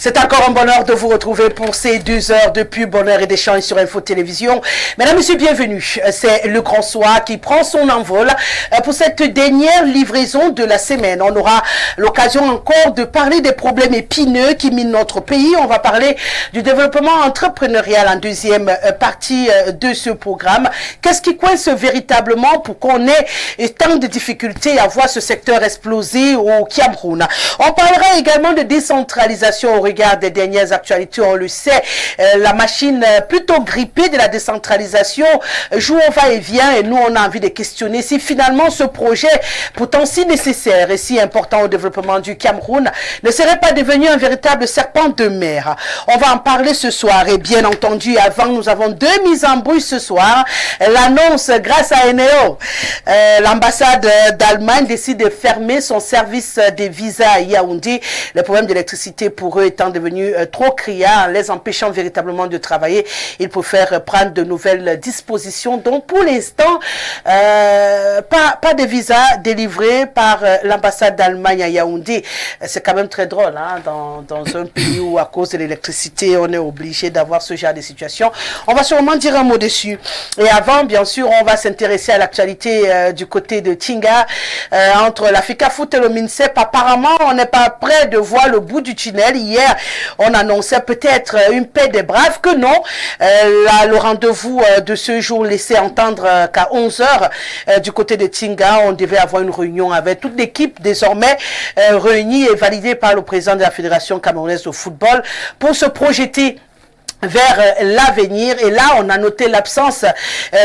C'est encore un bonheur de vous retrouver pour ces 2 heures de pub, bonheur et d'échange sur Info Télévision. Mesdames, Messieurs, bienvenue. C'est le grand soir qui prend son envol pour cette dernière livraison de la semaine. On aura l'occasion encore de parler des problèmes épineux qui minent notre pays. On va parler du développement entrepreneurial en deuxième partie de ce programme. Qu'est-ce qui coince véritablement pour qu'on ait tant de difficultés à voir ce secteur exploser au Cameroun? On parlera également de décentralisation au regard des dernières actualités. On le sait, la machine plutôt grippée de la décentralisation joue au va-et-vient et nous on a envie de questionner si finalement ce projet pourtant si nécessaire et si important au développement du Cameroun ne serait pas devenu un véritable serpent de mer. On va en parler ce soir et bien entendu avant nous avons 2 mises en bruit ce soir. L'annonce grâce à Eneo, l'ambassade d'Allemagne décide de fermer son service des visas à Yaoundé. Le problème d'électricité pour eux étant devenu trop criant, les empêchant véritablement de travailler, ils préfèrent prendre de nouvelles dispositions. Donc pour l'instant, pas de visa délivré par l'ambassade d'Allemagne à Yaoundé. C'est quand même très drôle hein, dans un pays où à cause de l'électricité, on est obligé d'avoir ce genre de situation. On va sûrement dire un mot dessus. Et avant, bien sûr, on va s'intéresser à l'actualité du côté de Tinga, entre l'Africa Foot et le MINSEP. Apparemment, on n'est pas prêt de voir le bout du tunnel. Hier, on annonçait peut-être une paix des braves, que non. Le rendez-vous de ce jour laissait entendre qu'à 11 h, du côté de Tinga, on devait avoir une réunion avec toute l'équipe désormais réunie et validée par le président de la Fédération camerounaise de football pour se projeter vers l'avenir. Et là, on a noté l'absence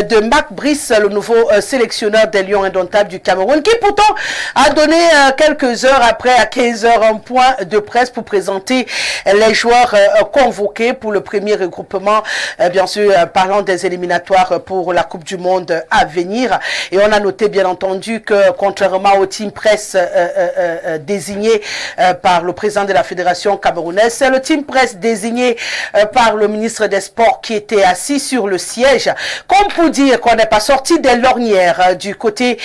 de Mac Brice, le nouveau sélectionneur des Lions indomptables du Cameroun, qui pourtant a donné quelques heures après, à 15 h, un point de presse pour présenter les joueurs convoqués pour le premier regroupement, bien sûr, parlant des éliminatoires pour la Coupe du Monde à venir. Et on a noté, bien entendu, que contrairement au team presse désigné par le président de la Fédération camerounaise, c'est le team presse désigné par le ministre des Sports qui était assis sur le siège, comme pour dire qu'on n'est pas sorti des lornières du côté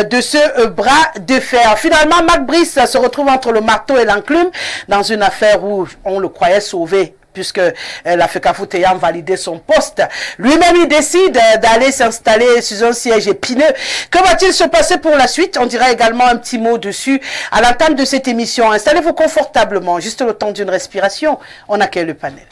de ce bras de fer. Finalement, Mac Brice se retrouve entre le marteau et l'enclume dans une affaire où on le croyait sauvé, puisque l'Africa Foot ayant validé son poste, lui-même il décide d'aller s'installer sur un siège épineux. Que va-t-il se passer pour la suite? On dira également un petit mot dessus à l'entame de cette émission. Installez-vous confortablement, juste le temps d'une respiration. On accueille le panel.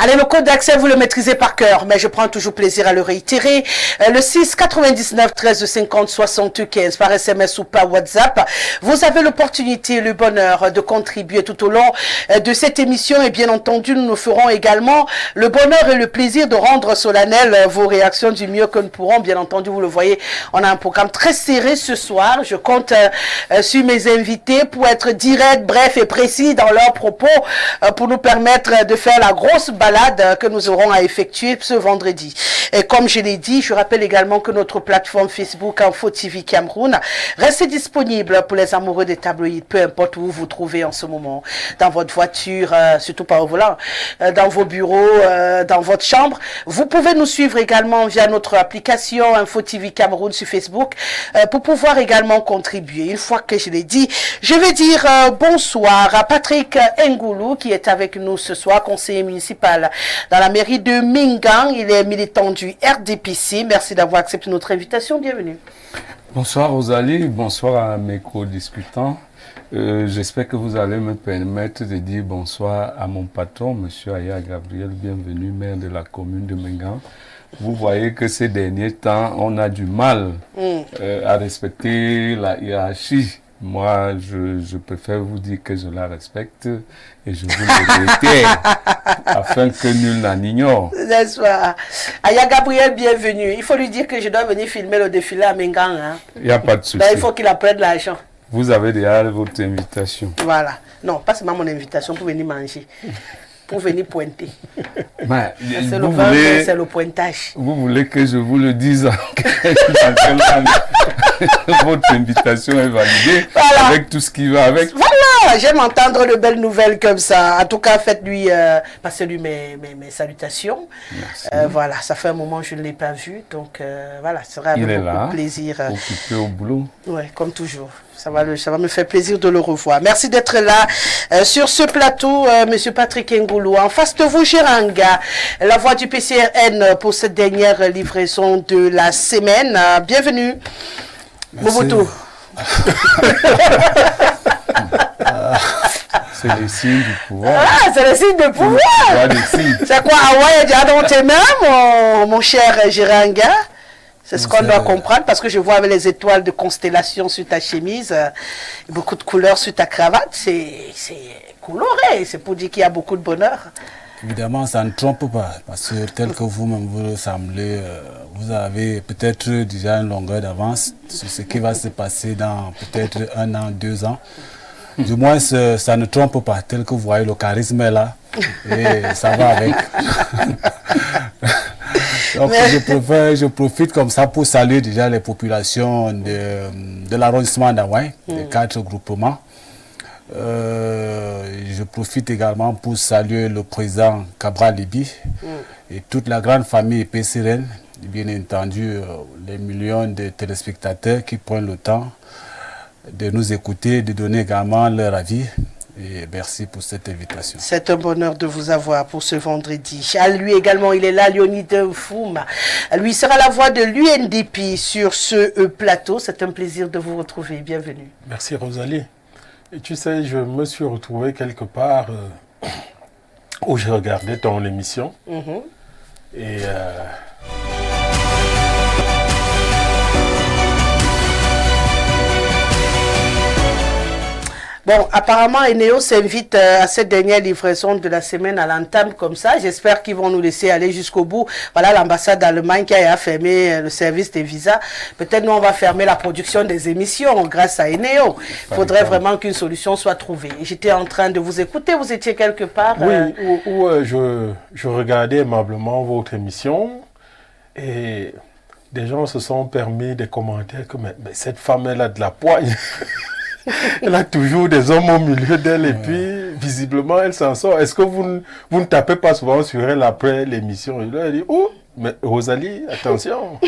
Allez, le code d'accès, vous le maîtrisez par cœur, mais je prends toujours plaisir à le réitérer. Le 6 99 13 50 75 par SMS ou par WhatsApp. Vous avez l'opportunité, le bonheur de contribuer tout au long de cette émission. Et bien entendu, nous nous ferons également le bonheur et le plaisir de rendre solennel vos réactions du mieux que nous pourrons. Bien entendu, vous le voyez, on a un programme très serré ce soir. Je compte sur mes invités pour être direct, bref et précis dans leurs propos pour nous permettre de faire la grosse balade que nous aurons à effectuer ce vendredi. Et comme je l'ai dit, je rappelle également que notre plateforme Facebook Info TV Cameroun reste disponible pour les amoureux des tabloïds, peu importe où vous vous trouvez en ce moment, dans votre voiture, surtout pas au volant, dans vos bureaux, dans votre chambre. Vous pouvez nous suivre également via notre application Info TV Cameroun sur Facebook pour pouvoir également contribuer. Une fois que je l'ai dit, je vais dire bonsoir à Patrick Ngoulou qui est avec nous ce soir, conseiller municipal dans la mairie de Mingang. Il est militant du RDPC. Merci d'avoir accepté notre invitation. Bienvenue. Bonsoir Rosalie, bonsoir à mes co-discutants. J'espère que vous allez me permettre de dire bonsoir à mon patron, M. Aya Gabriel. Bienvenue, maire de la commune de Mingang. Vous voyez que ces derniers temps, on a du mal à respecter la hiérarchie. Moi, je préfère vous dire que je la respecte et je vous le réitère afin que nul n'en ignore. N'est-ce pas? Aya Gabriel, bienvenue. Il faut lui dire que je dois venir filmer le défilé à Mingang. Hein? Il n'y a pas de souci. Ben, il faut qu'il apprenne l'argent. Vous avez déjà votre invitation. Voilà. Non, pas seulement mon invitation pour venir manger. Pour venir pointer. C'est le vin, c'est le pointage. Vous voulez que je vous le dise en quelle langue? votre invitation est validée Voilà. avec tout ce qui va avec. Voilà, j'aime entendre de belles nouvelles comme ça. En tout cas, faites-lui, passez-lui mes salutations. Voilà, ça fait un moment que je ne l'ai pas vu, donc voilà, ce sera avec beaucoup de plaisir. Occupé au boulot. Oui, comme toujours. Ça va me faire plaisir de le revoir. Merci d'être là sur ce plateau, Monsieur Patrick Ngoulou. En face de vous, Géranga, la voix du PCRN pour cette dernière livraison de la semaine. Bienvenue. Mobutu. C'est le signe du pouvoir. Ah, c'est le signe de pouvoir. C'est quoi, Hawaï déjà dans tes mains, mon cher Géranga? C'est ce qu'on doit comprendre, parce que je vois avec les étoiles de constellation sur ta chemise, beaucoup de couleurs sur ta cravate, c'est coloré, c'est pour dire qu'il y a beaucoup de bonheur. Évidemment, ça ne trompe pas, parce que tel que vous-même vous semblez, vous avez peut-être déjà une longueur d'avance sur ce qui va se passer dans peut-être 1 an, 2 ans. Du moins, ça ne trompe pas, tel que vous voyez, le charisme est là, et ça va avec. Donc, je profite comme ça pour saluer déjà les populations de l'arrondissement d'Hawaï, les 4 groupements. Je profite également pour saluer le président Cabral Libi et toute la grande famille PCRN, bien entendu les millions de téléspectateurs qui prennent le temps de nous écouter, de donner également leur avis. Et merci pour cette invitation. C'est un bonheur de vous avoir pour ce vendredi. À lui également, il est là, Leonid Fouma. Lui sera la voix de l'UNDP sur ce plateau. C'est un plaisir de vous retrouver. Bienvenue. Merci Rosalie. Et tu sais, je me suis retrouvé quelque part où je regardais ton émission. Et bon, apparemment, Eneo s'invite à cette dernière livraison de la semaine à l'entame comme ça. J'espère qu'ils vont nous laisser aller jusqu'au bout. Voilà l'ambassade d'Allemagne qui a fermé le service des visas. Peut-être nous, on va fermer la production des émissions grâce à Eneo. Il faudrait vraiment qu'une solution soit trouvée. J'étais en train de vous écouter. Vous étiez quelque part. Oui, je regardais aimablement votre émission et des gens se sont permis des commentaires comme mais cette femme, elle a de la poigne. Elle a toujours des hommes au milieu d'elle et puis visiblement elle s'en sort. Est-ce que vous ne tapez pas souvent sur elle après l'émission? Il a dit, oh, mais Rosalie, attention.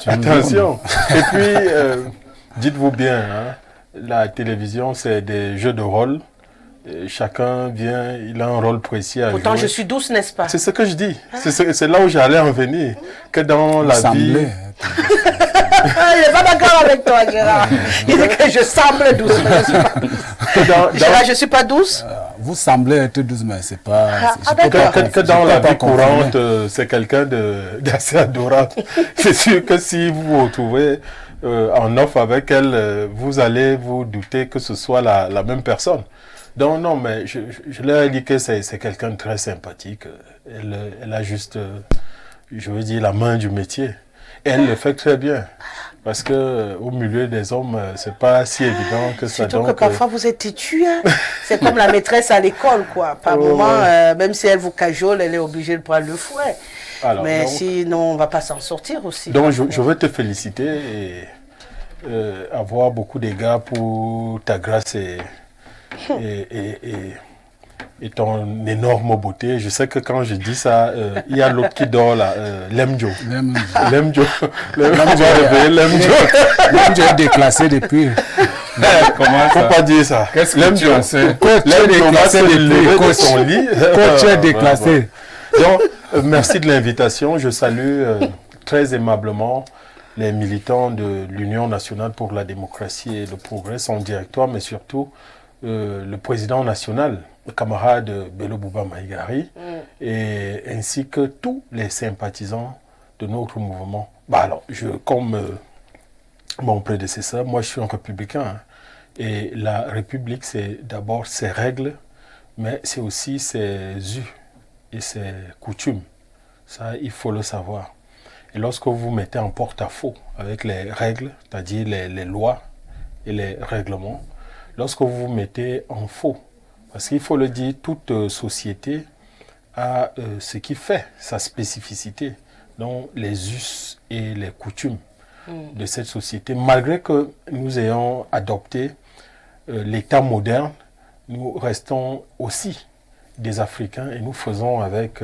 Attention. Et puis, dites-vous bien, hein, la télévision c'est des jeux de rôle. Et chacun vient, il a un rôle précis à jouer. Pourtant, je suis douce, n'est-ce pas? C'est ce que je dis. C'est là où j'allais en venir. Que dans la vie... Il n'est pas d'accord avec toi, Gérard. Il dit que je semble douce. Gérard, je ne suis pas douce? Vous semblez être douce, mais c'est pas... Que dans la vie courante, c'est quelqu'un d'assez adorable. C'est sûr que si vous vous retrouvez en offre avec elle, vous allez vous douter que ce soit la même personne. Donc non, mais je leur ai dit que c'est quelqu'un de très sympathique. Elle a juste, je veux dire, la main du métier. Et elle le fait très bien. Parce que au milieu des hommes, c'est pas si évident que ça. Surtout que parfois vous êtes têtu. Hein? C'est comme la maîtresse à l'école, quoi. Par moment, même si elle vous cajole, elle est obligée de prendre le fouet. Alors, mais donc, sinon, on ne va pas s'en sortir aussi. Donc je veux te féliciter et avoir beaucoup d'égards pour ta grâce et ton énorme beauté. Je sais que quand je dis ça, il y a l'autre qui dort là, Lemjo. Lemjo est déclassé depuis. Comment ça? Faut pas dire ça. Qu'est-ce que tu sais? Lemjo va se lever de son lit. Tu es déclassé. Donc, merci de l'invitation. Je salue très aimablement les militants de l'Union nationale pour la démocratie et le progrès, son directoire, mais surtout le président national, le camarade Bello Bouba Maïgari, et ainsi que tous les sympathisants de notre mouvement. Bah alors, comme mon prédécesseur, moi je suis un républicain, hein, et la République c'est d'abord ses règles, mais c'est aussi ses us et ses coutumes. Ça, il faut le savoir. Et lorsque vous mettez en porte-à-faux avec les règles, c'est-à-dire les lois et les règlements, lorsque vous vous mettez en faux, parce qu'il faut le dire, toute société a ce qui fait sa spécificité, donc les us et les coutumes. de cette société. Malgré que nous ayons adopté l'État moderne, nous restons aussi des Africains et nous faisons avec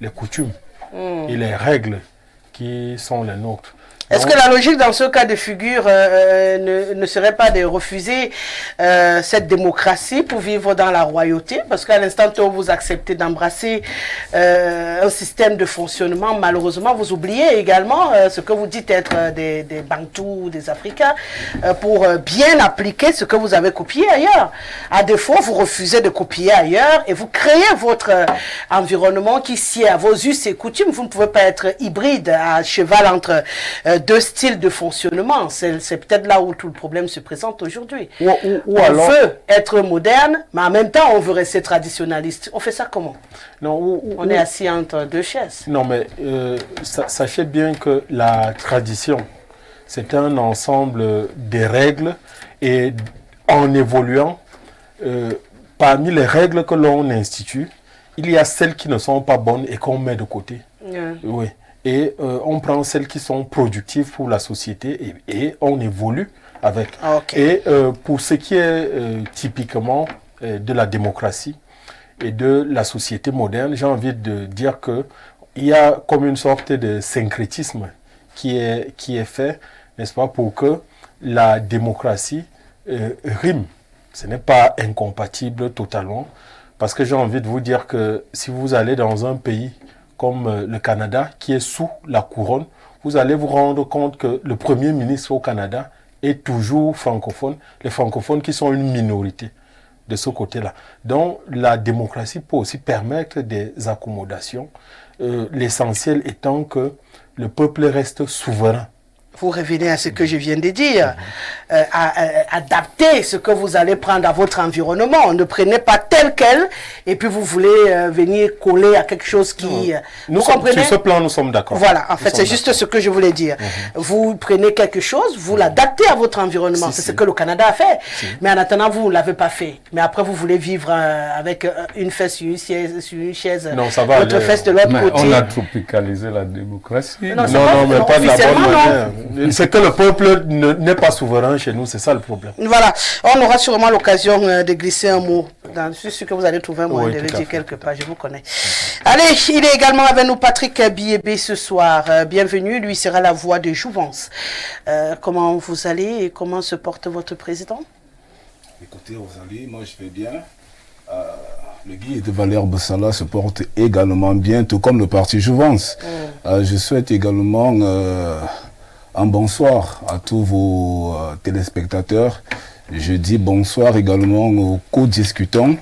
les coutumes et les règles qui sont les nôtres. Est-ce que la logique dans ce cas de figure ne serait pas de refuser cette démocratie pour vivre dans la royauté? Parce qu'à l'instant où vous acceptez d'embrasser un système de fonctionnement, malheureusement, vous oubliez également ce que vous dites être des Bantous, des Africains, pour bien appliquer ce que vous avez copié ailleurs. À défaut, vous refusez de copier ailleurs et vous créez votre environnement qui sied à vos us et coutumes. Vous ne pouvez pas être hybride, à cheval entre deux styles de fonctionnement. C'est peut-être là où tout le problème se présente aujourd'hui. On veut être moderne, mais en même temps, on veut rester traditionnaliste. On fait ça comment? Non, on est assis entre deux chaises. Non, mais sachez bien que la tradition, c'est un ensemble de règles et en évoluant, parmi les règles que l'on institue, il y a celles qui ne sont pas bonnes et qu'on met de côté. Oui. Et on prend celles qui sont productives pour la société et on évolue avec. Et pour ce qui est typiquement de la démocratie et de la société moderne, j'ai envie de dire qu'il y a comme une sorte de syncrétisme qui est fait, n'est-ce pas, pour que la démocratie rime. Ce n'est pas incompatible totalement, parce que j'ai envie de vous dire que si vous allez dans un pays comme le Canada, qui est sous la couronne, vous allez vous rendre compte que le premier ministre au Canada est toujours francophone, les francophones qui sont une minorité de ce côté-là. Donc la démocratie peut aussi permettre des accommodations, l'essentiel étant que le peuple reste souverain. Vous revenez à ce que je viens de dire. Adaptez ce que vous allez prendre à votre environnement. Ne prenez pas tel quel et puis vous voulez venir coller à quelque chose qui... Vous comprenez? Sur ce plan, nous sommes d'accord. Voilà, en fait, c'est juste ce que je voulais dire. Vous prenez quelque chose, vous l'adaptez à votre environnement. C'est ce que le Canada a fait. Mais en attendant, vous ne l'avez pas fait. Mais après, vous voulez vivre avec une fesse sur une chaise, non, ça va l'autre fesse de l'autre côté. On a tropicalisé la démocratie. Non, mais pas de la bonne manière. C'est que le peuple n'est pas souverain chez nous, c'est ça le problème. Voilà, on aura sûrement l'occasion de glisser un mot. Je suis sûr que vous allez trouver un moyen de le dire quelque part, je vous connais. Allez, il est également avec nous Patrick Biébé ce soir. Bienvenue, lui sera la voix de Jouvence. Comment vous allez et comment se porte votre président? Écoutez, Rosalie, moi je vais bien. Le guide de Valère Bossala se porte également bien, tout comme le parti Jouvence. Je souhaite également un bonsoir à tous vos téléspectateurs. Je dis bonsoir également aux co-discutants.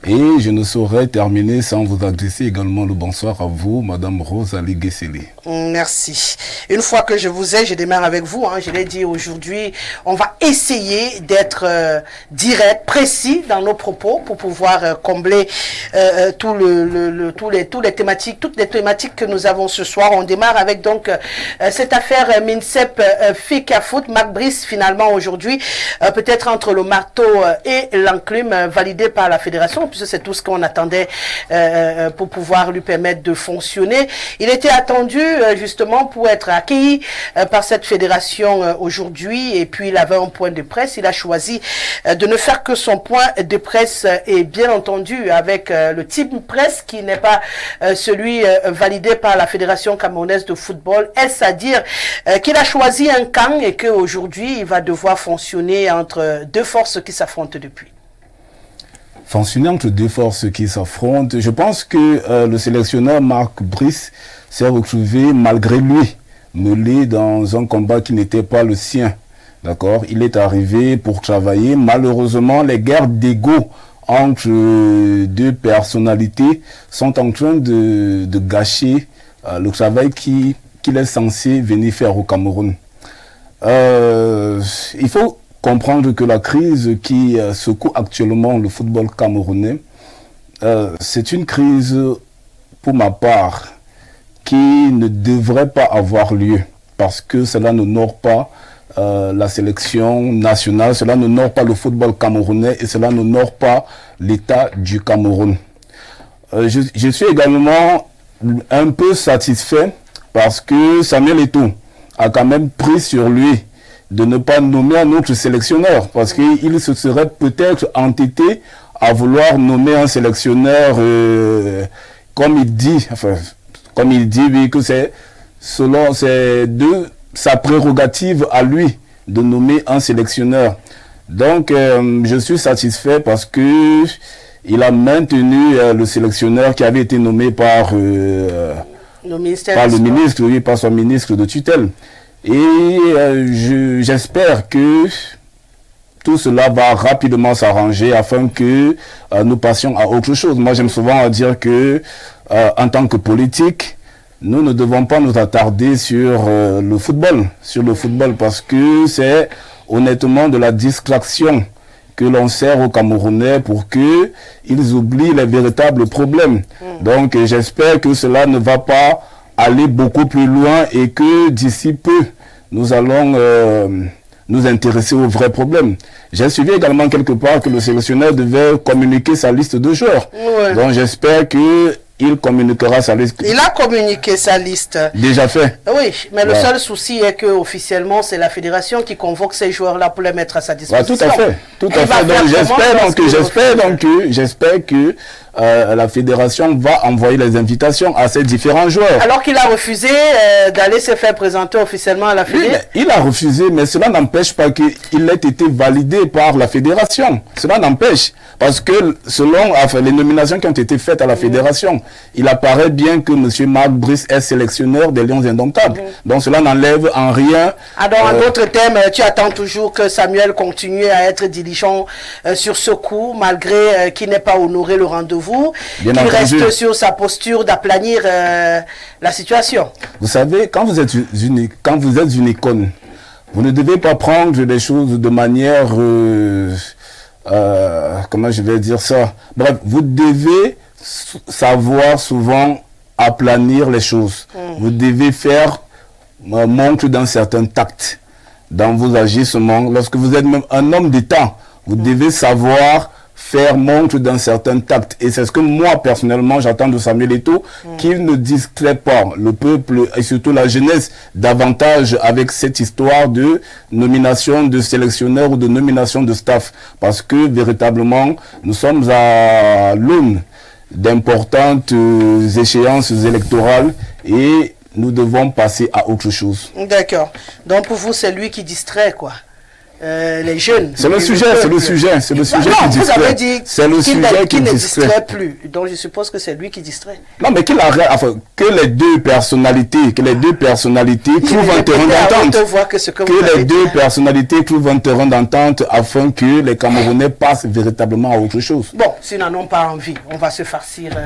Et je ne saurais terminer sans vous adresser également le bonsoir à vous, Madame Rosalie Guesseli. Merci. Une fois que je vous ai, je démarre avec vous. Je l'ai dit aujourd'hui, on va essayer d'être direct, précis dans nos propos pour pouvoir combler toutes les thématiques que nous avons ce soir. On démarre avec donc cette affaire MINSEP FECAFOOT. Marc Brice, finalement aujourd'hui, peut-être entre le marteau et l'enclume validé par la fédération, puisque c'est tout ce qu'on attendait pour pouvoir lui permettre de fonctionner. Il était attendu justement pour être accueilli par cette fédération aujourd'hui, et puis il avait un point de presse. Il a choisi de ne faire que son point de presse, et bien entendu avec le team presse qui n'est pas celui validé par la Fédération camerounaise de football. Est-ce à dire qu'il a choisi un camp et qu'aujourd'hui il va devoir fonctionner entre deux forces qui s'affrontent depuis? Fonctionner entre deux forces qui s'affrontent, je pense que le sélectionneur Marc Brice s'est retrouvé malgré lui mêlé dans un combat qui n'était pas le sien. D'accord? Il est arrivé pour travailler. Malheureusement, les guerres d'ego entre deux personnalités sont en train de gâcher le travail qu'il est censé venir faire au Cameroun. Il faut comprendre que la crise qui secoue actuellement le football camerounais, c'est une crise, pour ma part, qui ne devrait pas avoir lieu, parce que cela n'honore pas la sélection nationale, cela n'honore pas le football camerounais et cela n'honore pas l'État du Cameroun. Je suis également un peu satisfait parce que Samuel Eto'o a quand même pris sur lui de ne pas nommer un autre sélectionneur, parce qu'il se serait peut-être entêté à vouloir nommer un sélectionneur, comme il dit, oui, que c'est selon sa prérogative à lui de nommer un sélectionneur. Donc, je suis satisfait parce que il a maintenu le sélectionneur qui avait été nommé par le ministre, oui, par son ministre de tutelle. Et j'espère que tout cela va rapidement s'arranger afin que nous passions à autre chose. Moi, j'aime souvent dire que, en tant que politique, nous ne devons pas nous attarder sur le football, parce que c'est honnêtement de la distraction que l'on sert aux Camerounais pour qu'ils oublient les véritables problèmes. Donc, j'espère que cela ne va pas aller beaucoup plus loin et que d'ici peu, nous allons nous intéresser aux vrais problèmes. J'ai suivi également quelque part que le sélectionneur devait communiquer sa liste de joueurs. Ouais. Donc j'espère qu'il communiquera sa liste. Il a communiqué sa liste. Déjà fait. Oui, mais le seul souci est que officiellement c'est la fédération qui convoque ces joueurs-là pour les mettre à sa disposition. Tout à fait. Tout à fait. Donc j'espère que la fédération va envoyer les invitations à ces différents joueurs. Alors qu'il a refusé d'aller se faire présenter officiellement à la fédération. Il a refusé, mais cela n'empêche pas qu'il ait été validé par la fédération. Cela n'empêche, parce que selon les nominations qui ont été faites à la fédération, il apparaît bien que M. Marc Brice est sélectionneur des Lions Indomptables. Donc cela n'enlève en rien... Alors en d'autres termes, tu attends toujours que Samuel continue à être diligent sur ce coup, malgré qu'il n'ait pas honoré le rendez-vous, qu'il reste sur sa posture d'aplanir la situation. Vous savez, quand vous êtes une icône, vous ne devez pas prendre les choses de manière... comment je vais dire ça? Bref, vous devez savoir souvent aplanir les choses. Vous devez faire montre d'un certain tact dans vos agissements. Lorsque vous êtes même un homme d'État, vous devez savoir faire montre d'un certain tact. Et c'est ce que moi, personnellement, j'attends de Samuel Eto'o, qu'il ne distrait pas le peuple et surtout la jeunesse davantage avec cette histoire de nomination de sélectionneur ou de nomination de staff. Parce que, véritablement, nous sommes à l'aune d'importantes échéances électorales et nous devons passer à autre chose. D'accord. Donc, pour vous, c'est lui qui distrait, quoi. Les jeunes. C'est le sujet qui distrait. C'est le sujet qui ne distrait plus. Donc je suppose que c'est lui qui distrait. Non, mais qu'il arrête, enfin, que les deux personnalités trouvent un terrain d'entente. Que les deux personnalités trouvent un terrain d'entente afin que les Camerounais passent véritablement à autre chose. Bon, s'ils n'en ont pas envie, on va se farcir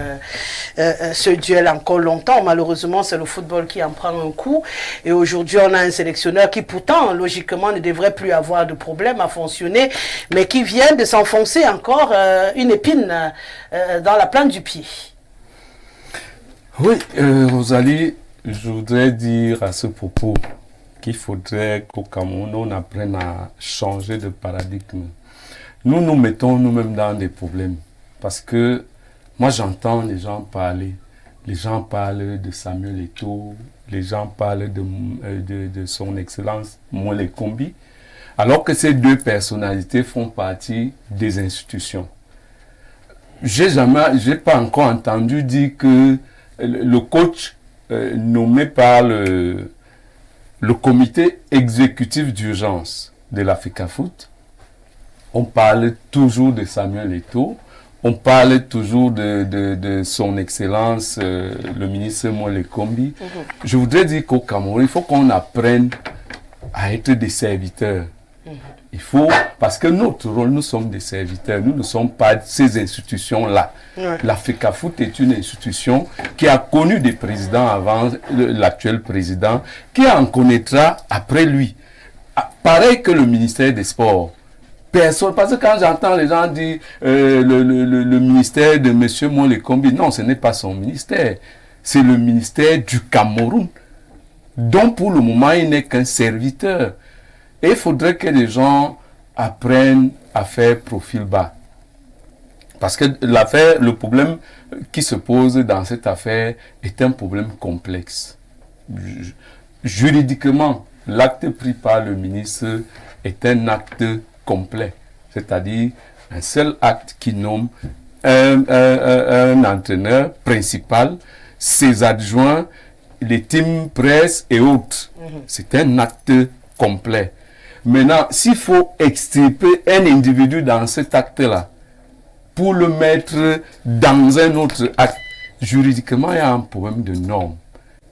ce duel encore longtemps. Malheureusement, c'est le football qui en prend un coup. Et aujourd'hui, on a un sélectionneur qui pourtant, logiquement, ne devrait plus avoir de problème à fonctionner, mais qui vient de s'enfoncer encore une épine dans la plante du pied. Oui, Rosalie, je voudrais dire à ce propos qu'il faudrait qu'au Cameroun, on apprenne à changer de paradigme. Nous nous mettons nous-mêmes dans des problèmes, parce que moi j'entends les gens parler. Les gens parlent de Samuel Eto'o, les gens parlent de son excellence Moïse Kombi, alors que ces deux personnalités font partie des institutions. J'ai pas encore entendu dire que le coach nommé par le comité exécutif d'urgence de l'Africafoot, on parle toujours de Samuel Eto'o, on parle toujours de son excellence, le ministre Moïse Kombi. Je voudrais dire qu'au Cameroun, il faut qu'on apprenne à être des serviteurs. Il faut, parce que notre rôle, nous sommes des serviteurs, nous ne sommes pas ces institutions-là. L'Africafoot est une institution qui a connu des présidents avant l'actuel président, qui en connaîtra après lui. Pareil que le ministère des Sports. Personne, parce que quand j'entends les gens dire le ministère de M. Moïse Kombi, non, ce n'est pas son ministère, c'est le ministère du Cameroun, dont pour le moment il n'est qu'un serviteur. Et il faudrait que les gens apprennent à faire profil bas. Parce que le problème qui se pose dans cette affaire est un problème complexe. juridiquement, l'acte pris par le ministre est un acte complet, c'est-à-dire un seul acte qui nomme un entraîneur principal, ses adjoints, les teams presse et autres. C'est un acte complet. Maintenant, s'il faut extirper un individu dans cet acte-là pour le mettre dans un autre acte, juridiquement, il y a un problème de normes.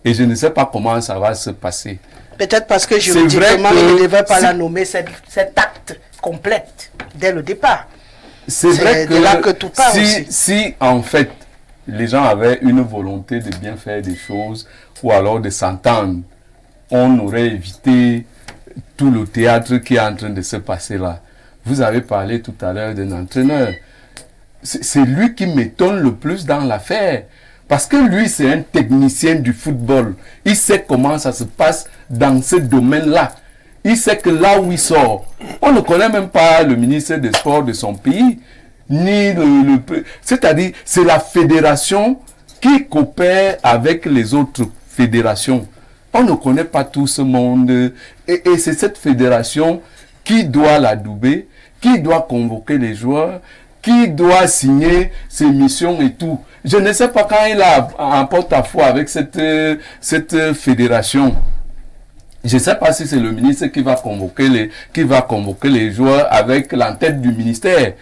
Et je ne sais pas comment ça va se passer. Peut-être parce que juridiquement, il ne devait pas la nommer cet acte complète dès le départ. C'est vrai de là que tout part si en fait les gens avaient une volonté de bien faire des choses ou alors de s'entendre, on aurait évité tout le théâtre qui est en train de se passer là. Vous avez parlé tout à l'heure d'un entraîneur. C'est lui qui m'étonne le plus dans l'affaire. Parce que lui, c'est un technicien du football. Il sait comment ça se passe dans ce domaine-là. Il sait que là où il sort, on ne connaît même pas le ministre des Sports de son pays, ni c'est-à-dire, c'est la fédération qui coopère avec les autres fédérations. On ne connaît pas tout ce monde. Et c'est cette fédération qui doit l'adouber, qui doit convoquer les joueurs, qui doit signer ses missions et tout. Je ne sais pas quand il a en porte-à-faux avec cette fédération. Je ne sais pas si c'est le ministre qui va convoquer les joueurs avec l'entête du ministère.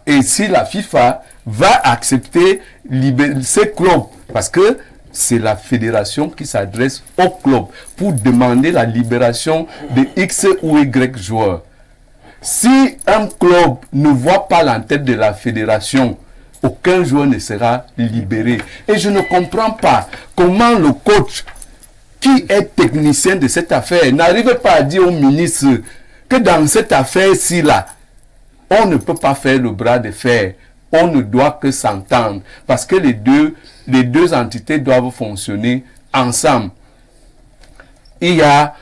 Et si la FIFA va accepter ces clubs, parce que c'est la fédération qui s'adresse au club pour demander la libération de X ou Y joueurs. Si un club ne voit pas l'entête de la fédération, aucun joueur ne sera libéré. Et je ne comprends pas comment le coach qui est technicien de cette affaire n'arrive pas à dire au ministre que dans cette affaire-ci là, on ne peut pas faire le bras de fer. On ne doit que s'entendre parce que les deux entités doivent fonctionner ensemble. Il y a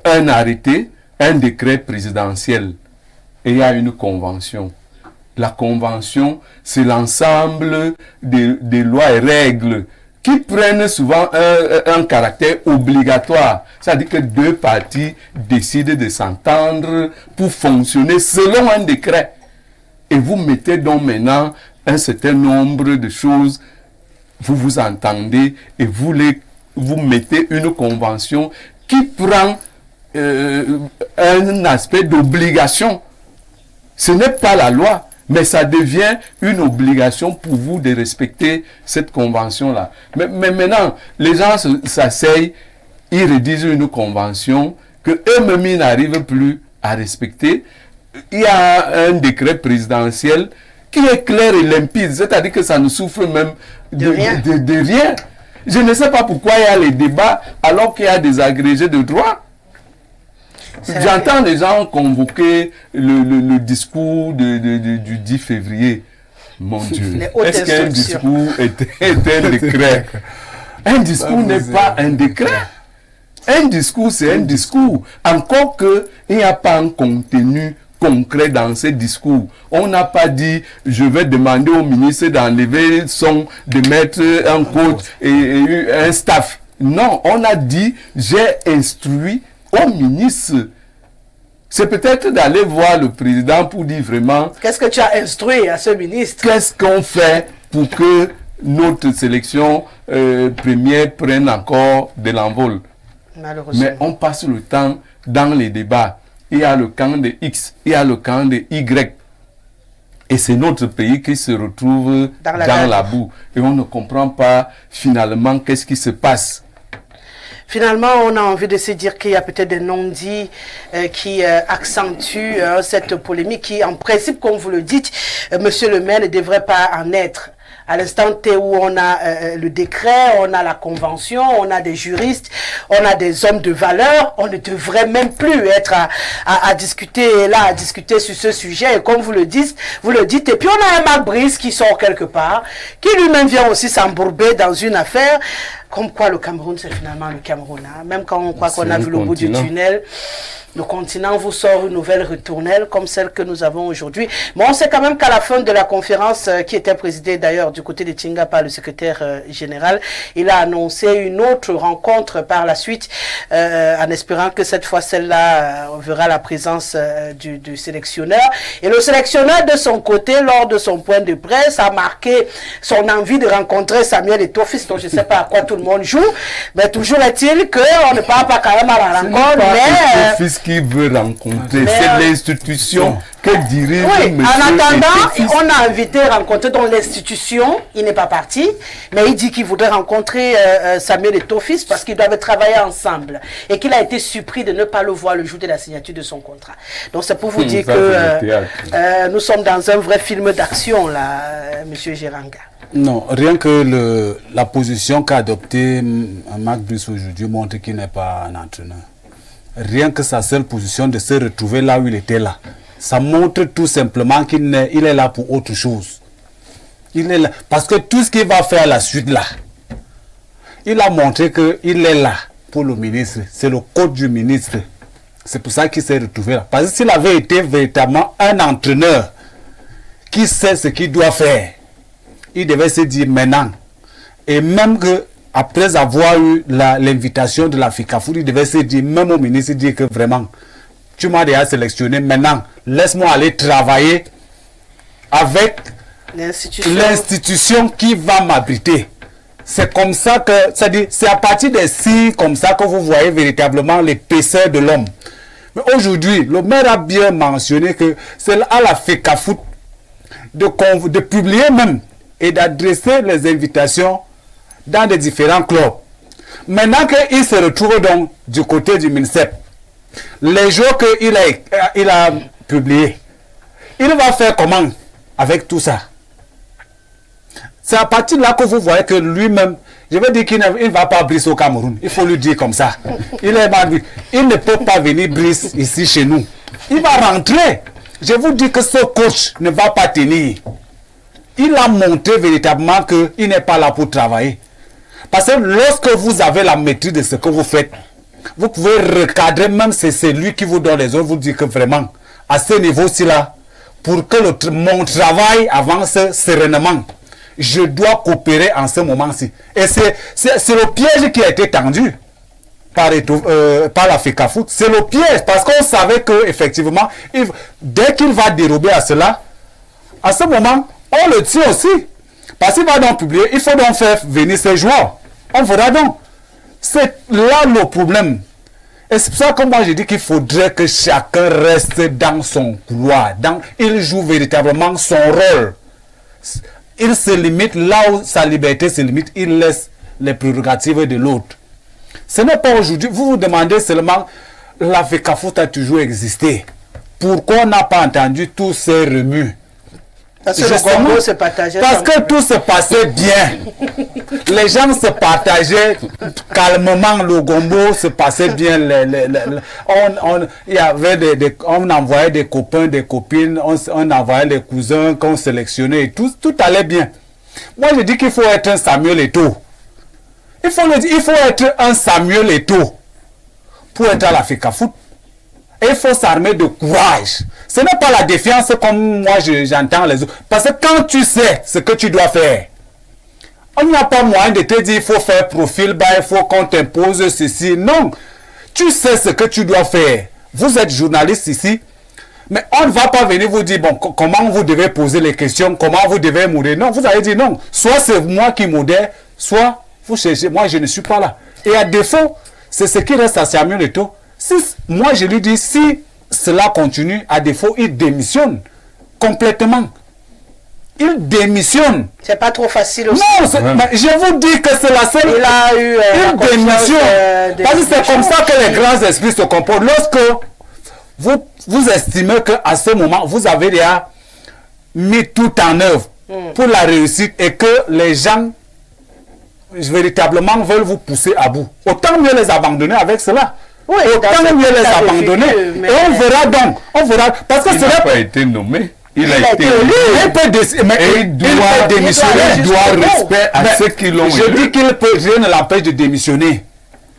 un arrêté, un décret présidentiel et il y a une convention. La convention, c'est l'ensemble des lois et règles qui prennent souvent un caractère obligatoire. C'est-à-dire que deux parties décident de s'entendre pour fonctionner selon un décret. Et vous mettez donc maintenant un certain nombre de choses, vous vous entendez et vous mettez une convention qui prend un aspect d'obligation. Ce n'est pas la loi, mais ça devient une obligation pour vous de respecter cette convention-là. Mais maintenant, les gens s'asseyent, ils rédigent une convention que eux-mêmes ils n'arrivent plus à respecter. Il y a un décret présidentiel qui est clair et limpide, c'est-à-dire que ça ne souffre même de rien. Je ne sais pas pourquoi il y a les débats alors qu'il y a des agrégés de droit. J'entends les gens convoquer le discours du 10 février. Mon Dieu, est-ce qu'un discours est un décret? Un discours n'est pas un décret. Un discours, c'est un discours. Encore qu'il n'y a pas un contenu concret dans ces discours. On n'a pas dit, je vais demander au ministre d'enlever de mettre un coach et un staff. Non, on a dit, j'ai instruit au ministre. C'est peut-être d'aller voir le président pour dire vraiment... Qu'est-ce que tu as instruit à ce ministre? Qu'est-ce qu'on fait pour que notre sélection première prenne encore de l'envol? Malheureusement. Mais on passe le temps dans les débats. Il y a le camp de X, il y a le camp de Y. Et c'est notre pays qui se retrouve dans la boue. Et on ne comprend pas finalement qu'est-ce qui se passe. Finalement, on a envie de se dire qu'il y a peut-être des non-dits qui accentuent cette polémique qui, en principe, comme vous le dites, monsieur le maire ne devrait pas en être. À l'instant T où on a le décret, on a la convention, on a des juristes, on a des hommes de valeur, on ne devrait même plus être à discuter là, à discuter sur ce sujet. Et comme vous le dites, et puis on a un Marc Brice qui sort quelque part, qui lui-même vient aussi s'embourber dans une affaire. Comme quoi le Cameroun, c'est finalement le Cameroun. Hein. Même quand on croit qu'on a vu le bout du continent. tunnel, le continent vous sort une nouvelle ritournelle comme celle que nous avons aujourd'hui. Mais on sait quand même qu'à la fin de la conférence qui était présidée d'ailleurs du côté de Tinga par le secrétaire général, il a annoncé une autre rencontre par la suite en espérant que cette fois celle-là verra la présence du sélectionneur. Et le sélectionneur de son côté, lors de son point de presse, a marqué son envie de rencontrer Samuel Eto'o-Fils, dont je ne sais pas à quoi tout le monde joue, mais toujours est-il qu'on ne parle pas quand même à la rencontre, mais... Fils qui veut rencontrer, c'est l'institution que dirige oui, monsieur en attendant, Eto'o-Fils. on a invité rencontrer dans l'institution, il n'est pas parti, mais il dit qu'il voudrait rencontrer Samuel Eto'o-Fils parce qu'ils doivent travailler ensemble et qu'il a été surpris de ne pas le voir le jour de la signature de son contrat. Donc c'est pour vous dire ça, que nous sommes dans un vrai film d'action là, monsieur Géranga. Non, rien que la position qu'a adoptée Marc Brice aujourd'hui montre qu'il n'est pas un entraîneur. Rien que sa seule position de se retrouver là où il était là, ça montre tout simplement qu'il est là pour autre chose. Il est là. Parce que tout ce qu'il va faire la suite là, il a montré qu'il est là pour le ministre. C'est le code du ministre. C'est pour ça qu'il s'est retrouvé là. Parce que s'il avait été véritablement un entraîneur qui sait ce qu'il doit faire, il devait se dire maintenant. Et même que après avoir eu l'invitation de la FECAFOOT, il devait se dire, même au ministre, dire que vraiment, tu m'as déjà sélectionné, maintenant, laisse-moi aller travailler avec l'institution qui va m'abriter. C'est comme ça que, c'est à partir des signes comme ça que vous voyez véritablement l'épaisseur de l'homme. Mais aujourd'hui, le maire a bien mentionné que c'est à la FECAFOOT de publier même et d'adresser les invitations dans des différents clubs. Maintenant qu'il se retrouve donc du côté du MINSEP, les jours qu'il a publié, il va faire comment avec tout ça? C'est à partir de là que vous voyez que lui-même, je veux dire qu'il ne va pas briser au Cameroun. Il faut lui dire comme ça. Il ne peut pas venir briser ici chez nous. Il va rentrer. Je vous dis que ce coach ne va pas tenir. Il a montré véritablement qu'il n'est pas là pour travailler. Parce que lorsque vous avez la maîtrise de ce que vous faites, vous pouvez recadrer, même si c'est lui qui vous donne les ordres, vous dire que vraiment, à ce niveau-ci là, pour que mon travail avance sereinement, je dois coopérer en ce moment-ci. Et c'est le piège qui a été tendu par la FECAFOOT. C'est le piège, parce qu'on savait qu'effectivement, dès qu'il va dérober à cela, à ce moment, on le tient aussi. Parce qu'il va donc publier, il faut donc faire venir ses joueurs. On verra donc. C'est là le problème. Et c'est pour ça que moi je dis qu'il faudrait que chacun reste dans son couloir. Il joue véritablement son rôle. Il se limite là où sa liberté se limite. Il laisse les prérogatives de l'autre. Ce n'est pas aujourd'hui. Vous vous demandez seulement, la FECAFOOT a toujours existé. Pourquoi on n'a pas entendu tous ces remues? Parce que le gombo se partageait. Parce que tout se passait bien. Les gens se partageaient calmement. Le gombo se passait bien. On envoyait des copains, des copines. On envoyait les cousins qu'on sélectionnait. Et tout allait bien. Moi, je dis qu'il faut être un Samuel Eto'o. Il faut être un Samuel Eto'o pour être à la FECAFOOT. Et il faut s'armer de courage. Ce n'est pas la défiance comme moi j'entends les autres. Parce que quand tu sais ce que tu dois faire, on n'y a pas moyen de te dire il faut faire profil bas, il faut qu'on t'impose ceci. Non. Tu sais ce que tu dois faire. Vous êtes journaliste ici. Mais on ne va pas venir vous dire bon, comment vous devez poser les questions, comment vous devez mourir. Non, vous allez dire non. Soit c'est moi qui modère, soit vous cherchez. Moi, je ne suis pas là. Et à défaut, c'est ce qui reste à Samuel Eto'o. Moi, je lui dis, si cela continue, à défaut, il démissionne complètement. Il démissionne. C'est pas trop facile aussi. Non, je vous dis que c'est la seule. Il a eu il démissionne. Parce que c'est comme ça que les grands esprits se comportent. Lorsque vous estimez qu'à ce moment, vous avez déjà mis tout en œuvre pour la réussite et que les gens véritablement veulent vous pousser à bout, autant mieux les abandonner avec cela. Oui, autant mieux les abandonner. Et on verra donc. Parce que il n'a pas été nommé. Il a été élu. Mais il doit démissionner. Il doit respect à ceux qui l'ont élu. Je dis qu'il peut, rien ne l'empêche de démissionner.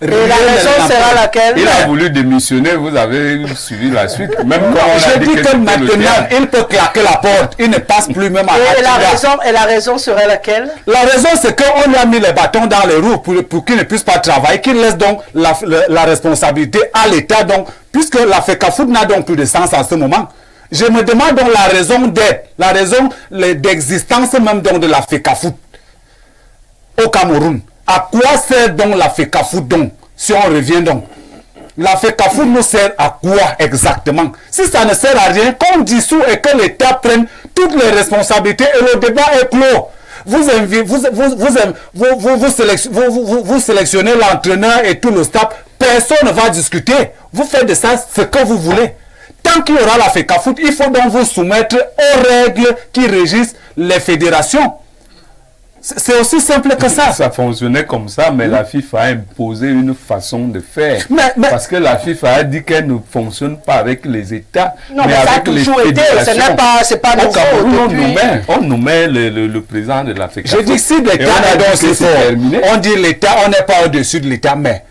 Et la raison sera laquelle? Il a voulu démissionner, vous avez suivi la suite. Même quand on a je dis que maintenant, il peut claquer la porte. Il ne passe plus même à et la raison serait laquelle? La raison, c'est qu'on lui a mis les bâtons dans les roues pour qu'il ne puisse pas travailler, qu'il laisse donc la responsabilité à l'État. Donc, puisque la FECAFOOT n'a donc plus de sens en ce moment. Je me demande donc la raison d'être, la raison d'existence même donc de la FECAFOOT au Cameroun. À quoi sert donc la FECAFOOT donc, si on revient donc? La FECAFOOT nous sert à quoi exactement? Si ça ne sert à rien, qu'on dissout et que l'État prenne toutes les responsabilités et le débat est clos. Vous sélectionnez l'entraîneur et tout le staff, personne ne va discuter. Vous faites de ça ce que vous voulez. Tant qu'il y aura la FECAFOOT, il faut donc vous soumettre aux règles qui régissent les fédérations. C'est aussi simple que ça. Ça fonctionnait comme ça, mais la FIFA a imposé une façon de faire. Parce que la FIFA a dit qu'elle ne fonctionne pas avec les États, non, mais ça avec a les toujours été, c'est pas nouveau. On nommait le président de la FIFA. Je dis si l'État est donc c'est fort. On dit l'État, on n'est pas au-dessus de l'État, mais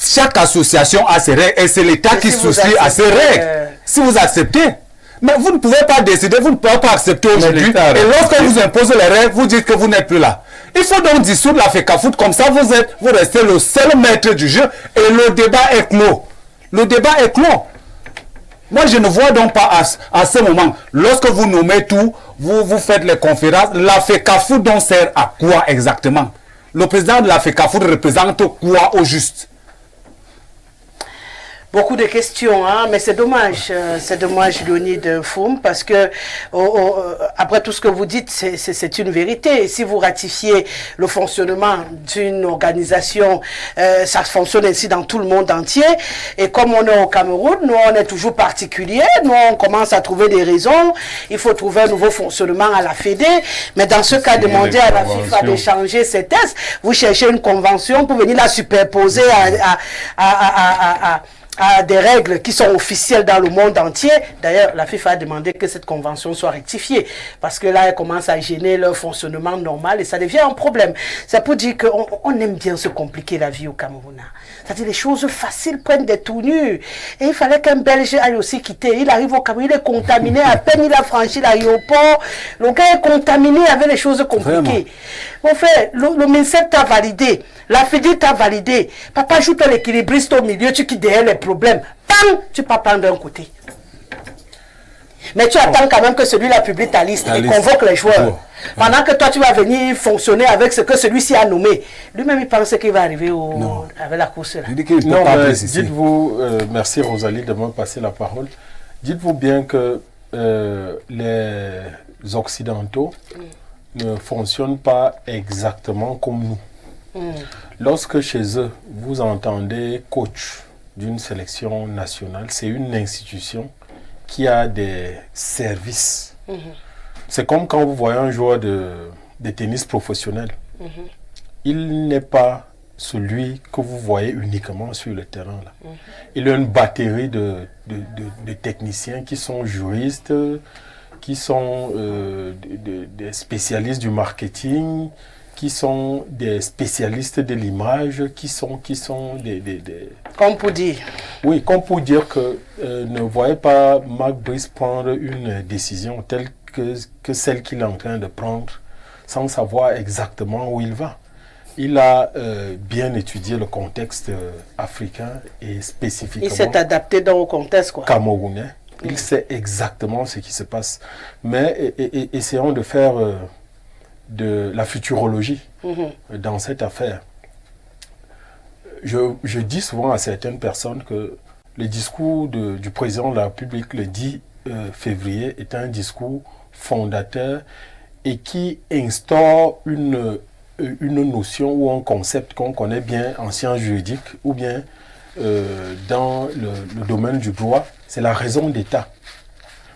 chaque association a ses règles et c'est l'État qui soucie à ses règles. Si vous acceptez. Mais vous ne pouvez pas décider, vous ne pouvez pas accepter aujourd'hui. Et lorsque vous imposez les règles, vous dites que vous n'êtes plus là. Il faut donc dissoudre la FECAFOOT, comme ça vous restez le seul maître du jeu et le débat est clos. Le débat est clos. Moi, je ne vois donc pas à ce moment, lorsque vous nommez tout, vous faites les conférences, la FECAFOOT donc sert à quoi exactement? Le président de la FECAFOOT représente quoi au juste? Beaucoup de questions, hein, mais c'est dommage, Léonide Foum, parce que après tout ce que vous dites, c'est une vérité. Et si vous ratifiez le fonctionnement d'une organisation, ça fonctionne ainsi dans tout le monde entier. Et comme on est au Cameroun, nous on est toujours particulier, nous on commence à trouver des raisons. Il faut trouver un nouveau fonctionnement à la Fédé, mais dans ce cas, demander à la FIFA de changer ses tests. Vous cherchez une convention pour venir la superposer à des règles qui sont officielles dans le monde entier. D'ailleurs, la FIFA a demandé que cette convention soit rectifiée parce que là, elle commence à gêner leur fonctionnement normal et ça devient un problème. C'est pour dire qu'on aime bien se compliquer la vie au Cameroun. C'est-à-dire les choses faciles prennent des tournures. Et il fallait qu'un Belge aille aussi quitter. Il arrive au Cameroun, il est contaminé. À peine il a franchi l'aéroport, le gars est contaminé avec les choses compliquées. Mon frère, le ministère t'a validé. La FEDI t'a validé. Papa, ajoute un équilibriste au milieu, tu quittes derrière les problèmes. Bam, tu peux prendre d'un côté. Mais tu attends quand même que celui-là publie ta liste et convoque les joueurs. Pendant que toi, tu vas venir fonctionner avec ce que celui-ci a nommé. Lui-même, il pense qu'il va arriver avec la course là. Non, mais dites-vous, merci Rosalie de me passer la parole. Dites-vous bien que les Occidentaux ne fonctionnent pas exactement comme nous. Lorsque chez eux, vous entendez coach d'une sélection nationale, c'est une institution qui a des services. C'est comme quand vous voyez un joueur de tennis professionnel. Il n'est pas celui que vous voyez uniquement sur le terrain. Là. Il a une batterie de techniciens qui sont juristes, qui sont des spécialistes du marketing, qui sont des spécialistes de l'image, qui sont des... Comme pour dire. Oui, comme pour dire que ne voyez pas Marc Brice prendre une décision telle que celle qu'il est en train de prendre, sans savoir exactement où il va. Il a bien étudié le contexte africain et spécifiquement... Il s'est adapté dans le contexte, quoi. Camerounais. Il sait exactement ce qui se passe. Mais essayons de faire... de la futurologie dans cette affaire. Je dis souvent à certaines personnes que le discours du président de la République le 10 février est un discours fondateur et qui instaure une notion ou un concept qu'on connaît bien en sciences juridiques ou bien dans le domaine du droit, c'est la raison d'État.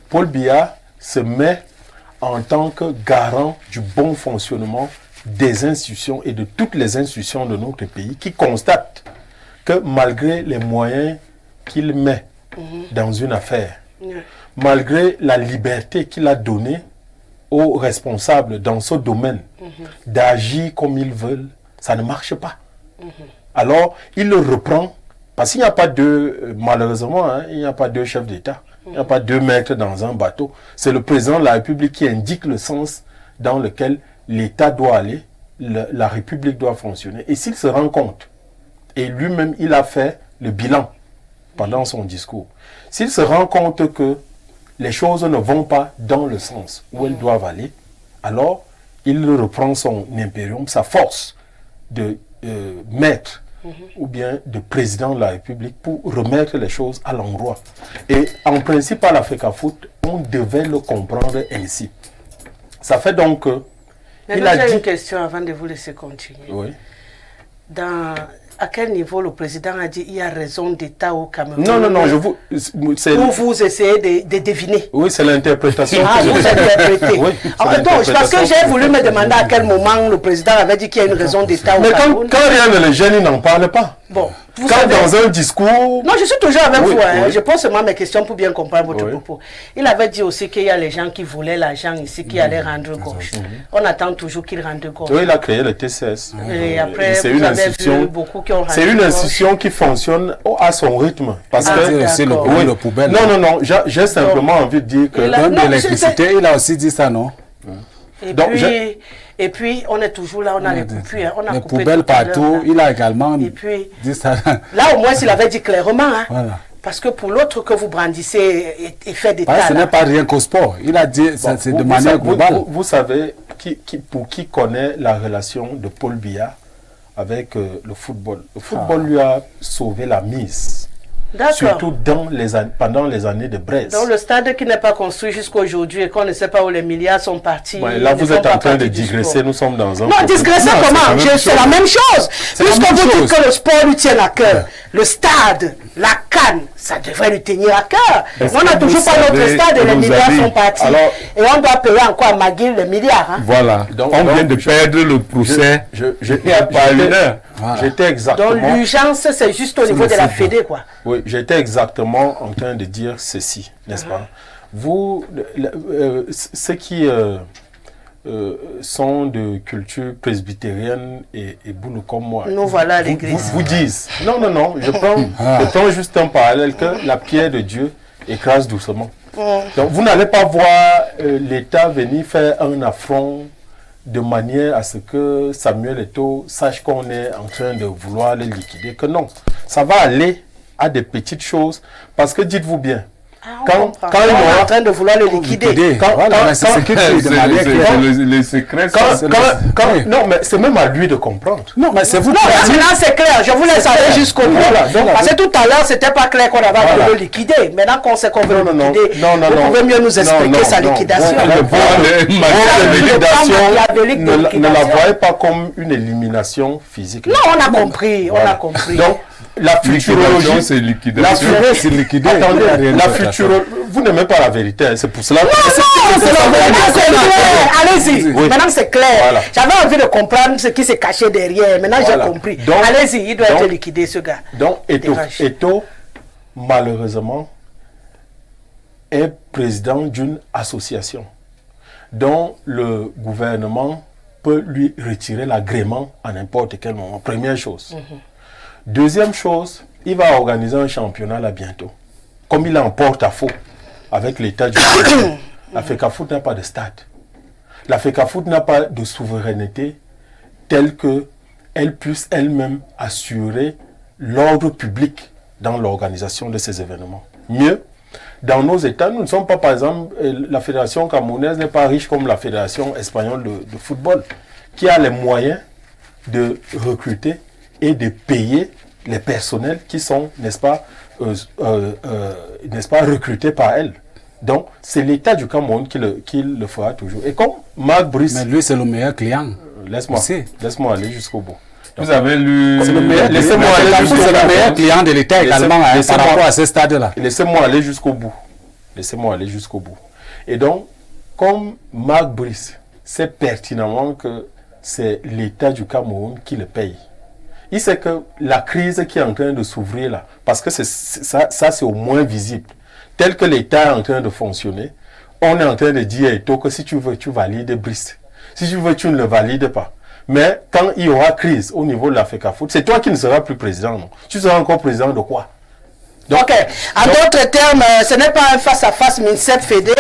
Paul Biya se met en tant que garant du bon fonctionnement des institutions et de toutes les institutions de notre pays qui constatent que malgré les moyens qu'il met dans une affaire, malgré la liberté qu'il a donnée aux responsables dans ce domaine d'agir comme ils veulent, ça ne marche pas. Alors, il le reprend, parce qu'il n'y a pas deux, malheureusement, hein, il n'y a pas deux chefs d'État, il n'y a pas deux maîtres dans un bateau. C'est le président de la République qui indique le sens dans lequel l'État doit aller, la République doit fonctionner. Et s'il se rend compte, et lui-même, il a fait le bilan pendant son discours, s'il se rend compte que les choses ne vont pas dans le sens où elles doivent aller, alors il reprend son impérium, sa force de maître ou bien de président de la République pour remettre les choses à l'endroit. Et en principe, à l'Africafoot, on devait le comprendre ainsi. Ça fait donc que... J'ai une question avant de vous laisser continuer. Oui. À quel niveau le président a dit qu'il y a raison d'État au Cameroun? Non, Ou vous essayez de deviner? Oui, c'est l'interprétation. Ah, vous interprétez. Oui, parce que j'ai voulu me demander à quel moment le président avait dit qu'il y a une raison d'État au Cameroun. Mais quand rien ne le gêne, il n'en parle pas. Bon, dans un discours... Non, je suis toujours avec vous. Hein. Je pose seulement mes questions pour bien comprendre votre propos. Il avait dit aussi qu'il y a les gens qui voulaient l'argent ici, qui allaient rendre gauche. On attend toujours qu'ils rendent gauche. Oui, il a créé le TCS. Et après, vous avez vu beaucoup qui ont rendu gauche. C'est une institution qui fonctionne à son rythme. Parce que c'est le poubelle. Non, j'ai simplement envie de dire que... L'homme de l'électricité, il a aussi dit ça, non? Et puis, on est toujours là, on a les coupures. On a les coupé poubelles partout, il a également dit ça. Là, au moins, il avait dit clairement. Hein, voilà. Parce que pour l'autre que vous brandissez et fait d'État... Ce n'est pas rien qu'au sport. Il a dit c'est de manière globale. Vous savez, pour qui connaît la relation de Paul Biya avec le football. Le football lui a sauvé la mise. Surtout pendant les années de Brest. Dans le stade qui n'est pas construit jusqu'à aujourd'hui et qu'on ne sait pas où les milliards sont partis. Là, vous êtes en train de digresser. Nous sommes dans un... Non, digresser comment? C'est la même chose. Puisque vous dites que le sport lui tient à cœur. Le stade, la CAN, ça devrait lui tenir à cœur. On n'a toujours pas notre stade et les milliards sont partis. Et on doit payer encore à McGill les milliards. Hein? Voilà. On vient de perdre le procès. J'étais exactement... Donc l'urgence, c'est juste au niveau de la Fédé, quoi. Oui, j'étais exactement en train de dire ceci, n'est-ce pas? Vous, ceux qui sont de culture presbytérienne et boulot comme moi, nous voilà à l'église. Vous disent, non, je prends juste un parallèle que la pierre de Dieu écrase doucement. Donc vous n'allez pas voir l'État venir faire un affront de manière à ce que Samuel Eto'o sache qu'on est en train de vouloir les liquider, que non. Ça va aller à des petites choses, parce que dites-vous bien, quand on est en train de vouloir le liquider, les secrets, non, mais c'est même à lui de comprendre. Non, mais c'est vous. Non, maintenant c'est clair, je vous laisse aller jusqu'au bout. Parce que tout à l'heure, c'était pas clair qu'on avait à le liquider. Maintenant qu'on sait qu'on veut le liquider, vous pouvez mieux nous expliquer sa liquidation. Ne la voyez pas comme une élimination physique. Non, on a compris, Donc, la futurologie, c'est liquidation. C'est liquidé. Attendez, la futurologie, vous n'aimez pas la vérité, c'est pour cela que... Non, c'est la vérité. Allez-y, maintenant c'est clair. J'avais envie de comprendre ce qui s'est caché derrière, maintenant j'ai compris. Allez-y, il doit être liquidé, ce gars. Donc, Eto'o, malheureusement, est président d'une association dont le gouvernement peut lui retirer l'agrément à n'importe quel moment. Première chose. Deuxième chose, il va organiser un championnat là bientôt. Comme il est en porte-à-faux avec l'État du Cameroun. L'Africafoot n'a pas de stade. L'Africafoot n'a pas de souveraineté telle qu'elle puisse elle-même assurer l'ordre public dans l'organisation de ces événements. Mieux, dans nos États, nous ne sommes pas, par exemple, la fédération camerounaise n'est pas riche comme la fédération espagnole de football, qui a les moyens de recruter et de payer les personnels qui sont, n'est-ce pas, recrutés par elle. Donc, c'est l'État du Cameroun qui le fera toujours. Et comme Marc Brice... Mais lui, c'est le meilleur client. Laisse-moi aller jusqu'au bout. Donc, vous avez lu... Laissez-moi aller jusqu'au bout. C'est le meilleur client de l'État également par rapport à ce stade-là. Laissez-moi aller jusqu'au bout. Laissez-moi aller jusqu'au bout. Et donc, comme Marc Brice sait pertinemment que c'est l'État du Cameroun qui le paye, il sait que la crise qui est en train de s'ouvrir là, parce que ça c'est au moins visible, tel que l'État est en train de fonctionner, on est en train de dire à Eto'o que si tu veux, tu valides Brice. Si tu veux, tu ne le valides pas. Mais quand il y aura crise au niveau de la FECAFOOT, c'est toi qui ne seras plus président, non? Tu seras encore président de quoi? Donc, ok. En d'autres termes, ce n'est pas un face-à-face MINSEP-FEDE,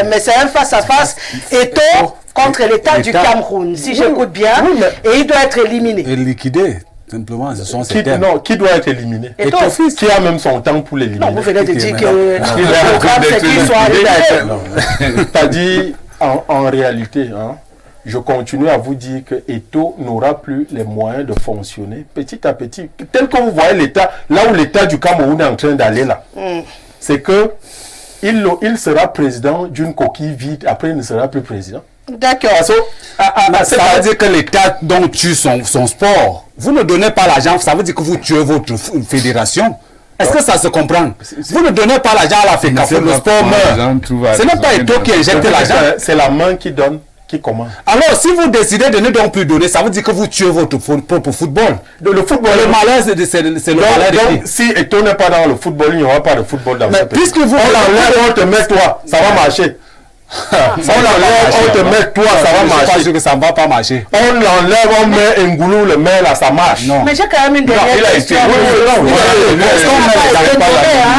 mais c'est un face-à-face Eto'o contre l'État du Cameroun, si j'écoute bien, et il doit être éliminé. Et liquidé, simplement, ce sont ces termes. Non, qui doit être éliminé? Eto'o. Qui a même son temps pour l'éliminer. Non, vous venez de dire que Il le programme, c'est qu'il soit éliminé. C'est-à-dire, en réalité, hein, je continue à vous dire que Eto'o n'aura plus les moyens de fonctionner petit à petit. Tel que vous voyez l'État, là où l'État du Cameroun est en train d'aller là, c'est que il sera président d'une coquille vide, après il ne sera plus président. D'accord. Ça veut dire que l'État donc tue son sport. Vous ne donnez pas l'argent, ça veut dire que vous tuez votre fédération. Est-ce que ça se comprend? Vous ne donnez pas l'argent à la FECAFOOT, le sport meurt. Ce n'est pas Eto'o qui injecte l'argent. C'est la main qui donne, qui commande. Alors, si vous décidez de ne donc plus donner, ça veut dire que vous tuez votre propre football. Le football. Le malaise, c'est le malaise. Donc, si Eto'o n'est pas dans le football, il n'y aura pas de football dans ce pays. Puisque vous... On l'enlève, on te met toi, ça va marcher. On l'enlève, on te met toi, ça va marcher. Je suis pas sûr que ça ne va pas marcher. On l'enlève, on met Ngoulou, le maire là, ça marche. Non. Mais j'ai quand même une dernière question.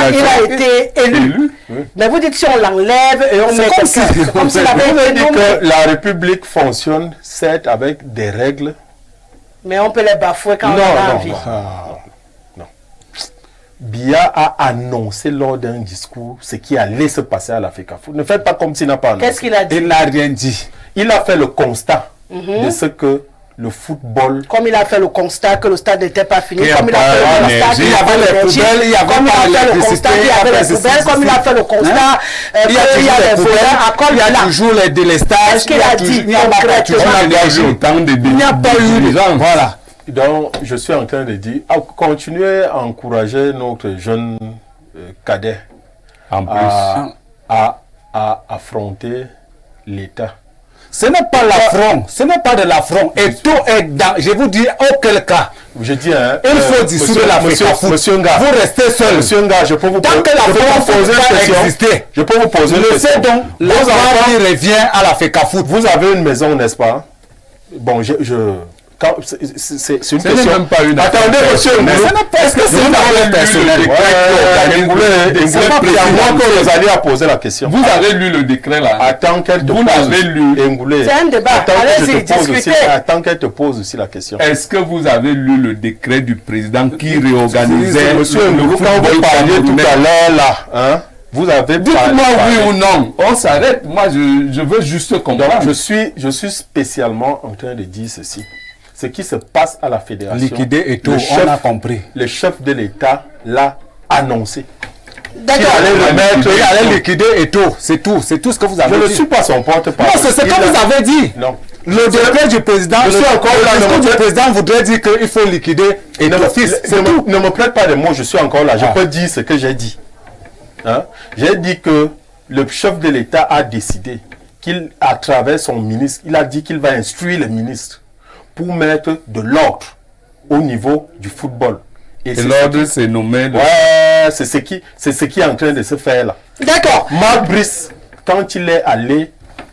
Il a été élu. Mais vous dites si on l'enlève et on met comme si la Vous dit que la République fonctionne, certes, avec des règles. Mais on peut les bafouer quand on a envie. Non. Biya a annoncé lors d'un discours ce qui allait se passer à la FECAFOOT. Ne faites pas comme s'il n'a pas annoncé. Qu'est-ce qu'il a dit? Il n'a rien dit. Il a fait le constat de ce que le football... Comme il a fait le constat que le stade n'était pas fini, Il comme il a fait le constat qu'il y avait les poubelles, il y avait comme il a fait le constat qu'il y avait les poubelles, comme il a fait le constat qu'il y a des voleurs, il y a toujours les délestages. Qu'est-ce qu'il a dit? Il n'y a pas eu. Voilà. Donc, je suis en train de dire, continuez à encourager notre jeune cadet En plus, à affronter l'État. Ce n'est pas l'affront, ce n'est pas de l'affront. Eto'o est dans, je vous dis, auquel cas. Je dis, hein, il faut dissoudre la FECAFOOT. Monsieur Nga, vous restez seul. Monsieur Nga, je peux vous Tant que l'affront poser une question. Je peux vous poser une question. donc, l'argent qui revient à la FECAFOOT. Vous avez une maison, n'est-ce pas? Bon, c'est une question. Même pas une Attendez, monsieur Ngoulou. Est-ce que c'est une affaire personnelle? C'est à moi que vous allez poser la question. vous avez lu le décret là. Attends qu'elle te Vous l'avez lu. C'est un débat. Allez-y, discutez. Attends qu'elle te pose aussi la question. Est-ce que vous avez lu le décret du président qui réorganisait Monsieur Ngoulou, quand vous parliez tout à l'heure là, hein, vous avez dites-moi oui ou non. On s'arrête. Moi, je veux juste comprendre. Donc, je suis spécialement en train de dire ceci. Ce qui se passe à la fédération. Liquider Eto'o, on a compris. Le chef de l'État l'a annoncé. D'accord. Il allait liquider Eto'o, c'est tout ce que vous avez dit. Je ne suis pas son porte-parole. Non, c'est ce que vous avez dit. Non. Le décret du président, le discours du président voudrait dire qu'il faut liquider Eto'o. Ne me prête pas de mots, je suis encore là. Je peux dire ce que j'ai dit. Hein? J'ai dit que le chef de l'État a décidé qu'il, à travers son ministre, il a dit qu'il va instruire le ministre pour mettre de l'ordre au niveau du football. Et l'ordre s'est nommé... Ouais, c'est ce qui est en train de se faire là. D'accord. Marc Brice, quand il est allé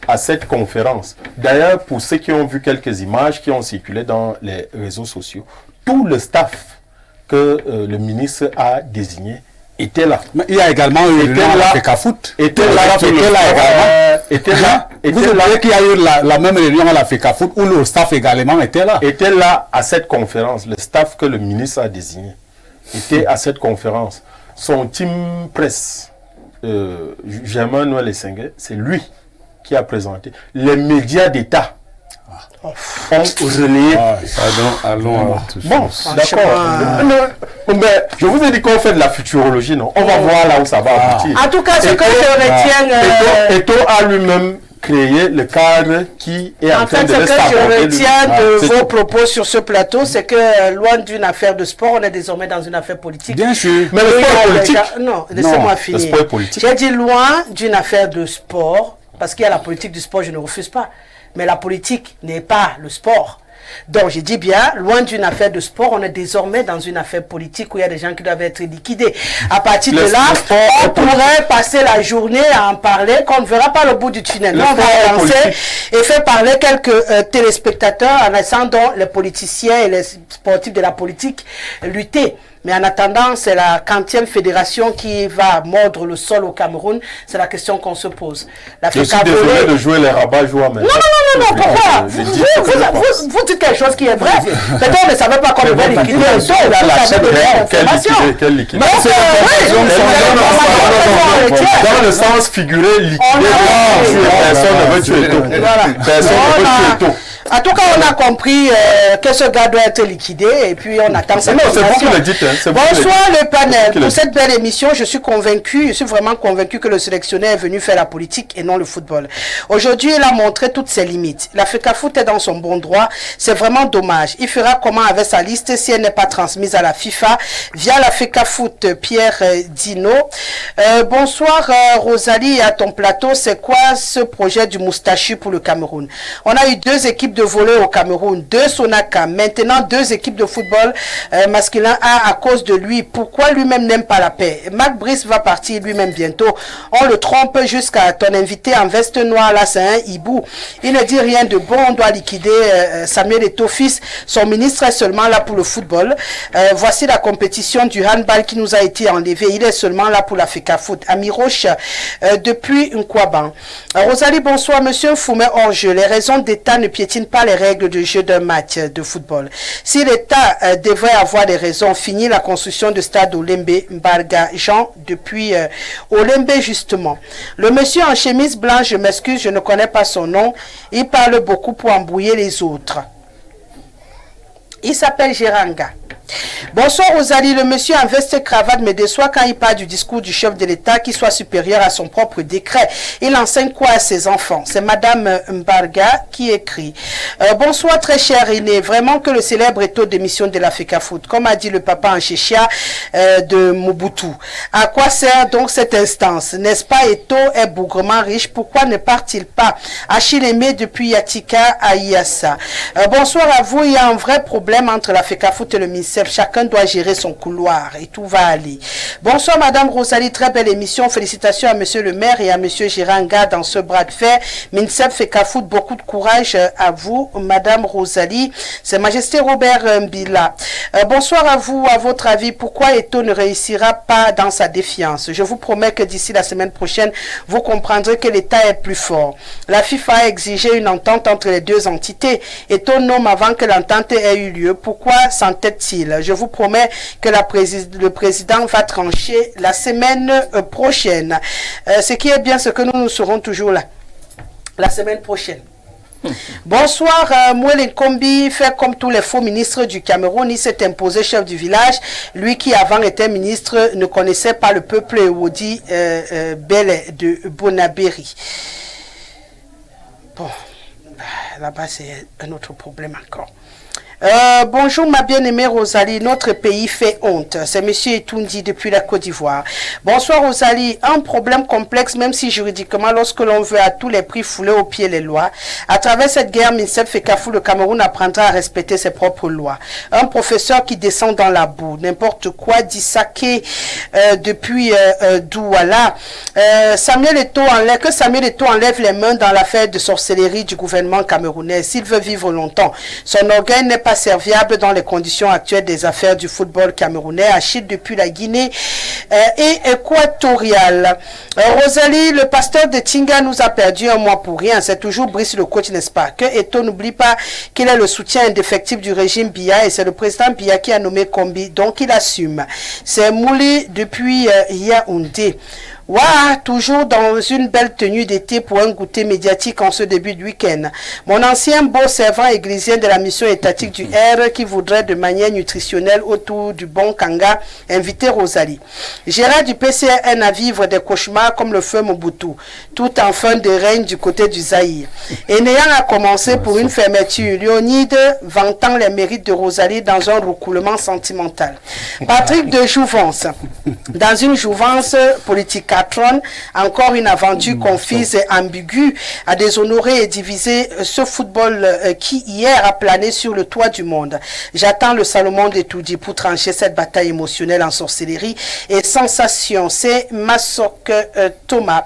à cette conférence, d'ailleurs, pour ceux qui ont vu quelques images qui ont circulé dans les réseaux sociaux, tout le staff que le ministre a désigné était là. Mais il y a également eu la FECAFOOT. Était là également. Vous savez qu'il y a eu la même réunion à la FECAFOOT où le staff également était là. Était là à cette conférence. Le staff que le ministre a désigné était à cette conférence. Son team presse, Germain Noël Essengue, c'est lui qui a présenté. Les médias d'État ont relayé. Pardon, allons à tout ça. Bon, d'accord. Mais je vous ai dit qu'on fait de la futurologie, non? On va voir là où ça va aboutir. En tout cas, ce que je retiens... Eto'o a lui-même créé le cadre qui est en train de ce que je retiens de vos propos sur ce plateau, c'est que loin d'une affaire de sport, on est désormais dans une affaire politique. Bien sûr. Mais le sport est politique. Non, laissez-moi finir. Le sport est politique. J'ai dit loin d'une affaire de sport, parce qu'il y a la politique du sport, je ne refuse pas. Mais la politique n'est pas le sport. Donc, je dis bien, loin d'une affaire de sport, on est désormais dans une affaire politique où il y a des gens qui doivent être liquidés. À partir de là, on pourrait passer la journée à en parler, qu'on ne verra pas le bout du tunnel. Nous, on va avancer et faire parler quelques téléspectateurs en laissant donc les politiciens et les sportifs de la politique lutter. Mais en attendant, c'est la 40e fédération qui va mordre le sol au Cameroun. C'est la question qu'on se pose. Je suis désolé de jouer les rabat-joie maintenant. Non, pourquoi vous dites quelque chose qui est vrai. Peut-être on ne savait pas qu'on devait liquider le dos. Quelle liquidation? Dans le sens figuré, liquider, personne ne veut tuer tout. Personne ne veut tuer tout. En tout cas, on a compris que ce gars doit être liquidé et puis on attend cette information. C'est vous qui le dites. Bonsoir le panel. Pour cette belle émission, je suis vraiment convaincu que le sélectionneur est venu faire la politique et non le football. Aujourd'hui, il a montré toutes ses limites. L'Africafoot est dans son bon droit. C'est vraiment dommage. Il fera comment avec sa liste si elle n'est pas transmise à la FIFA via l'Africafoot Pierre Dino. Bonsoir Rosalie à ton plateau. C'est quoi ce projet du moustachu pour le Cameroun? On a eu 2 équipes de volley au Cameroun, 2 Sonaka, maintenant 2 équipes de football masculin à cause de lui. Pourquoi lui-même n'aime pas la paix? Marc Brice va partir lui-même bientôt. On le trompe jusqu'à ton invité en veste noire, là c'est un hibou. Il ne dit rien de bon, on doit liquider Samuel Eto'o fils. Son ministre est seulement là pour le football. Voici la compétition du handball qui nous a été enlevée. Il est seulement là pour l'Africafoot. Amiroche depuis Nkwaban. Rosalie, bonsoir. Monsieur Foumet hors-jeu. Les raisons d'État ne piétinent pas les règles de jeu d'un match de football. Si l'État devrait avoir des raisons, fini la construction de stade Olembe Mbarga Jean depuis Olembe justement. Le monsieur en chemise blanche, je m'excuse, je ne connais pas son nom. Il parle beaucoup pour embrouiller les autres. Il s'appelle Géranga. Bonsoir Rosalie, le monsieur en veste cravate me déçoit quand il parle du discours du chef de l'État qui soit supérieur à son propre décret. Il enseigne quoi à ses enfants? C'est Madame Mbarga qui écrit. Bonsoir très cher René, vraiment que le célèbre Eto'o démission de l'Africafoot, comme a dit le papa en Chéchia de Mobutu. À quoi sert donc cette instance? N'est-ce pas Eto'o est bougrement riche? Pourquoi ne part-il pas à Chilémé depuis Yatika à Iassa? Bonsoir à vous, il y a un vrai problème entre l'Africafoot et le ministère. Chacun doit gérer son couloir et tout va aller. Bonsoir Madame Rosalie, très belle émission. Félicitations à Monsieur le maire et à Monsieur Giranga dans ce bras de fer. Minsep Fekafoot, beaucoup de courage à vous Madame Rosalie. C'est Majesté Robert Mbila. Bonsoir à vous, à votre avis, pourquoi Eto'o ne réussira pas dans sa défiance? Je vous promets que d'ici la semaine prochaine, vous comprendrez que l'État est plus fort. La FIFA a exigé une entente entre les 2 entités. Eto'o nomme avant que l'entente ait eu lieu. Pourquoi s'entête-t-il? Je vous promets que le président va trancher la semaine prochaine. Ce qui est bien, c'est que nous serons toujours là la semaine prochaine. Bonsoir, Mouel Nkombi fait comme tous les faux ministres du Cameroun. Il s'est imposé chef du village. Lui qui avant était ministre ne connaissait pas le peuple Wodi Bele de Bonabéry. Bon, là-bas c'est un autre problème encore. Bonjour ma bien-aimée Rosalie, notre pays fait honte. C'est monsieur Etoundi depuis la Côte d'Ivoire. Bonsoir Rosalie, un problème complexe même si juridiquement lorsque l'on veut à tous les prix fouler au pied les lois. À travers cette guerre, Minsep Fekafou, le Cameroun apprendra à respecter ses propres lois. Un professeur qui descend dans la boue, n'importe quoi, dit saké depuis Douala. Samuel Eto'o enlève les mains dans l'affaire de sorcellerie du gouvernement camerounais. S'il veut vivre longtemps, son orgueil n'est pas serviable dans les conditions actuelles des affaires du football camerounais. Achille depuis la Guinée et équatoriale. Rosalie, le pasteur de Tinga nous a perdu un mois pour rien. C'est toujours Brice le coach, n'est-ce pas? Que Eto'o n'oublie pas qu'il est le soutien indéfectible du régime Biya et c'est le président Biya qui a nommé Kombi, donc il assume. C'est Mouli depuis Yaoundé. Waouh, toujours dans une belle tenue d'été pour un goûter médiatique en ce début de week-end. Mon ancien beau servant églésien de la mission étatique du R qui voudrait de manière nutritionnelle autour du bon Kanga inviter Rosalie. Gérard du PCN à vivre des cauchemars comme le feu Mobutu, tout en fin de règne du côté du Zaïre. Et n'ayant à commencer pour une fermeture, Léonide vantant les mérites de Rosalie dans un recoulement sentimental. Patrick de Jouvence, dans une jouvence politique patronne. Encore une aventure confuse et ambiguë à déshonorer et diviser ce football qui hier a plané sur le toit du monde. J'attends le Salomon d'Etoudi pour trancher cette bataille émotionnelle en sorcellerie et sensation. C'est Masok Thomas.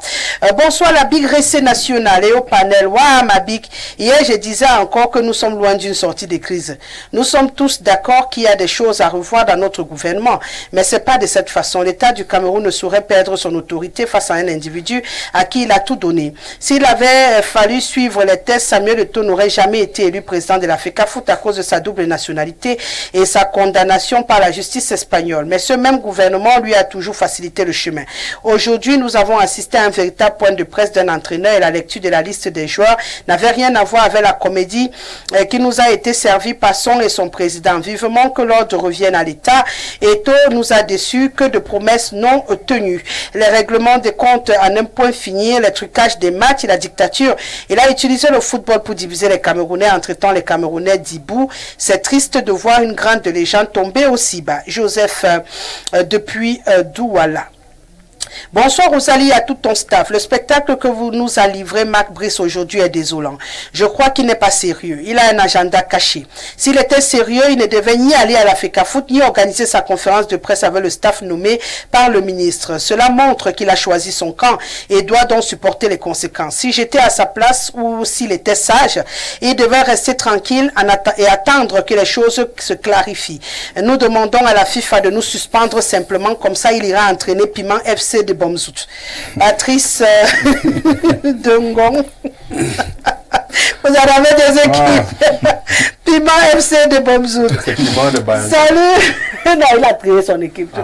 Bonsoir la Big Récé nationale et au panel. Waouh ma Big. Hier je disais encore que nous sommes loin d'une sortie de crise. Nous sommes tous d'accord qu'il y a des choses à revoir dans notre gouvernement, mais c'est pas de cette façon. L'État du Cameroun ne saurait perdre son autorité face à un individu à qui il a tout donné. S'il avait fallu suivre les tests, Samuel Eto'o n'aurait jamais été élu président de la FECAFOOT à cause de sa double nationalité et sa condamnation par la justice espagnole. Mais ce même gouvernement lui a toujours facilité le chemin. Aujourd'hui, nous avons assisté à un véritable point de presse d'un entraîneur et la lecture de la liste des joueurs n'avait rien à voir avec la comédie qui nous a été servie par son et son président. Vivement que l'ordre revienne à l'État. Eto'o nous a déçus, que de promesses non tenues. Les règlements des comptes en un point fini, les trucages des matchs et la dictature. Il a utilisé le football pour diviser les Camerounais en traitant les Camerounais d'hibou. C'est triste de voir une grande légende tomber aussi bas. Joseph depuis Douala. Bonsoir Rosalie à tout ton staff. Le spectacle que vous nous a livré Marc Brice aujourd'hui est désolant. Je crois qu'il n'est pas sérieux. Il a un agenda caché. S'il était sérieux, il ne devait ni aller à la FECAFOOT ni organiser sa conférence de presse avec le staff nommé par le ministre. Cela montre qu'il a choisi son camp et doit donc supporter les conséquences. Si j'étais à sa place ou s'il était sage, il devait rester tranquille et attendre que les choses se clarifient. Nous demandons à la FIFA de nous suspendre simplement, comme ça il ira entraîner Piment FC de Bomzout. Patrice de Ngong. Vous avez des équipes. Piment FC de Bomzout. Salut. Non, il a créé son équipe.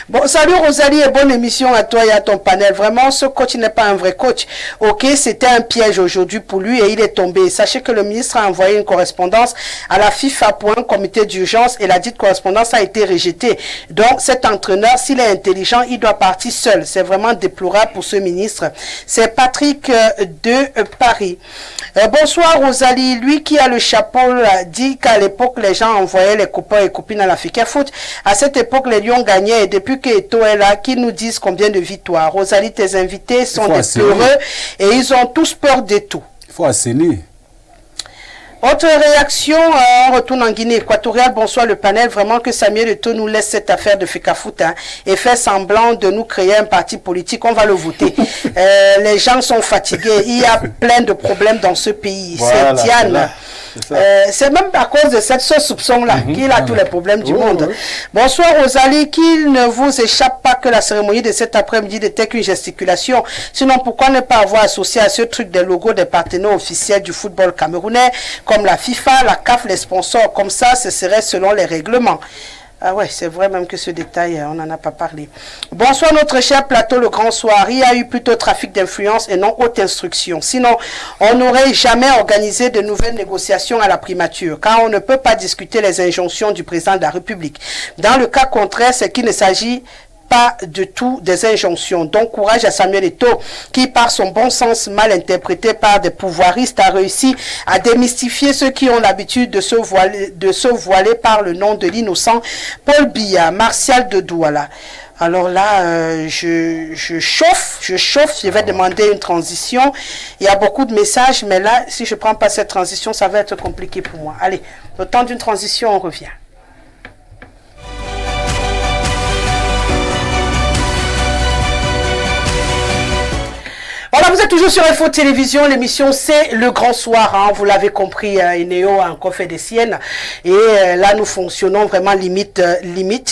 Bon, salut Rosalie et bonne émission à toi et à ton panel. Vraiment, ce coach n'est pas un vrai coach. Ok, c'était un piège aujourd'hui pour lui et il est tombé. Sachez que le ministre a envoyé une correspondance à la FIFA pour un comité d'urgence et la dite correspondance a été rejetée. Donc, cet entraîneur, s'il est intelligent, il doit partir seul. C'est vraiment déplorable pour ce ministre. C'est Patrick de Paris. Bonsoir Rosalie. Lui qui a le chapeau dit qu'à l'époque, les gens envoyaient les copains et copines à la FECAFOOT. À cette époque, les Lions gagnaient et depuis que Eto'o est là, qu'ils nous disent combien de victoires. Rosalie, tes invités sont des peureux et ils ont tous peur d'Eto'o. Il faut assainir. Autre réaction, on retourne en Guinée équatoriale. Bonsoir le panel. Vraiment que Samuel Eto'o nous laisse cette affaire de FECAFOOT et fait semblant de nous créer un parti politique. On va le voter. Les gens sont fatigués. Il y a plein de problèmes dans ce pays. Voilà, c'est Diane. C'est même à cause de cette soupçon-là qu'il a tous les problèmes du monde. Bonsoir Rosalie, qu'il ne vous échappe pas que la cérémonie de cet après-midi n'était qu'une gesticulation. Sinon, pourquoi ne pas avoir associé à ce truc des logos des partenaires officiels du football camerounais, comme la FIFA, la CAF, les sponsors, comme ça, ce serait selon les règlements. Ah ouais, c'est vrai même que ce détail, on n'en a pas parlé. Bonsoir notre cher plateau, le grand soir. Il y a eu plutôt trafic d'influence et non haute instruction. Sinon, on n'aurait jamais organisé de nouvelles négociations à la primature, car on ne peut pas discuter les injonctions du président de la République. Dans le cas contraire, c'est qu'il ne s'agit pas de tout des injonctions. Donc courage à Samuel Eto'o qui par son bon sens mal interprété par des pouvoiristes a réussi à démystifier ceux qui ont l'habitude de se voiler par le nom de l'innocent Paul Biya, Martial de Douala. Alors là, je chauffe, je vais demander une transition. Il y a beaucoup de messages, mais là, si je ne prends pas cette transition, ça va être compliqué pour moi. Allez, le temps d'une transition, on revient. Voilà, vous êtes toujours sur Info Télévision, l'émission c'est le grand soir, hein, vous l'avez compris, Eneo a encore fait des siennes, et là nous fonctionnons vraiment limite,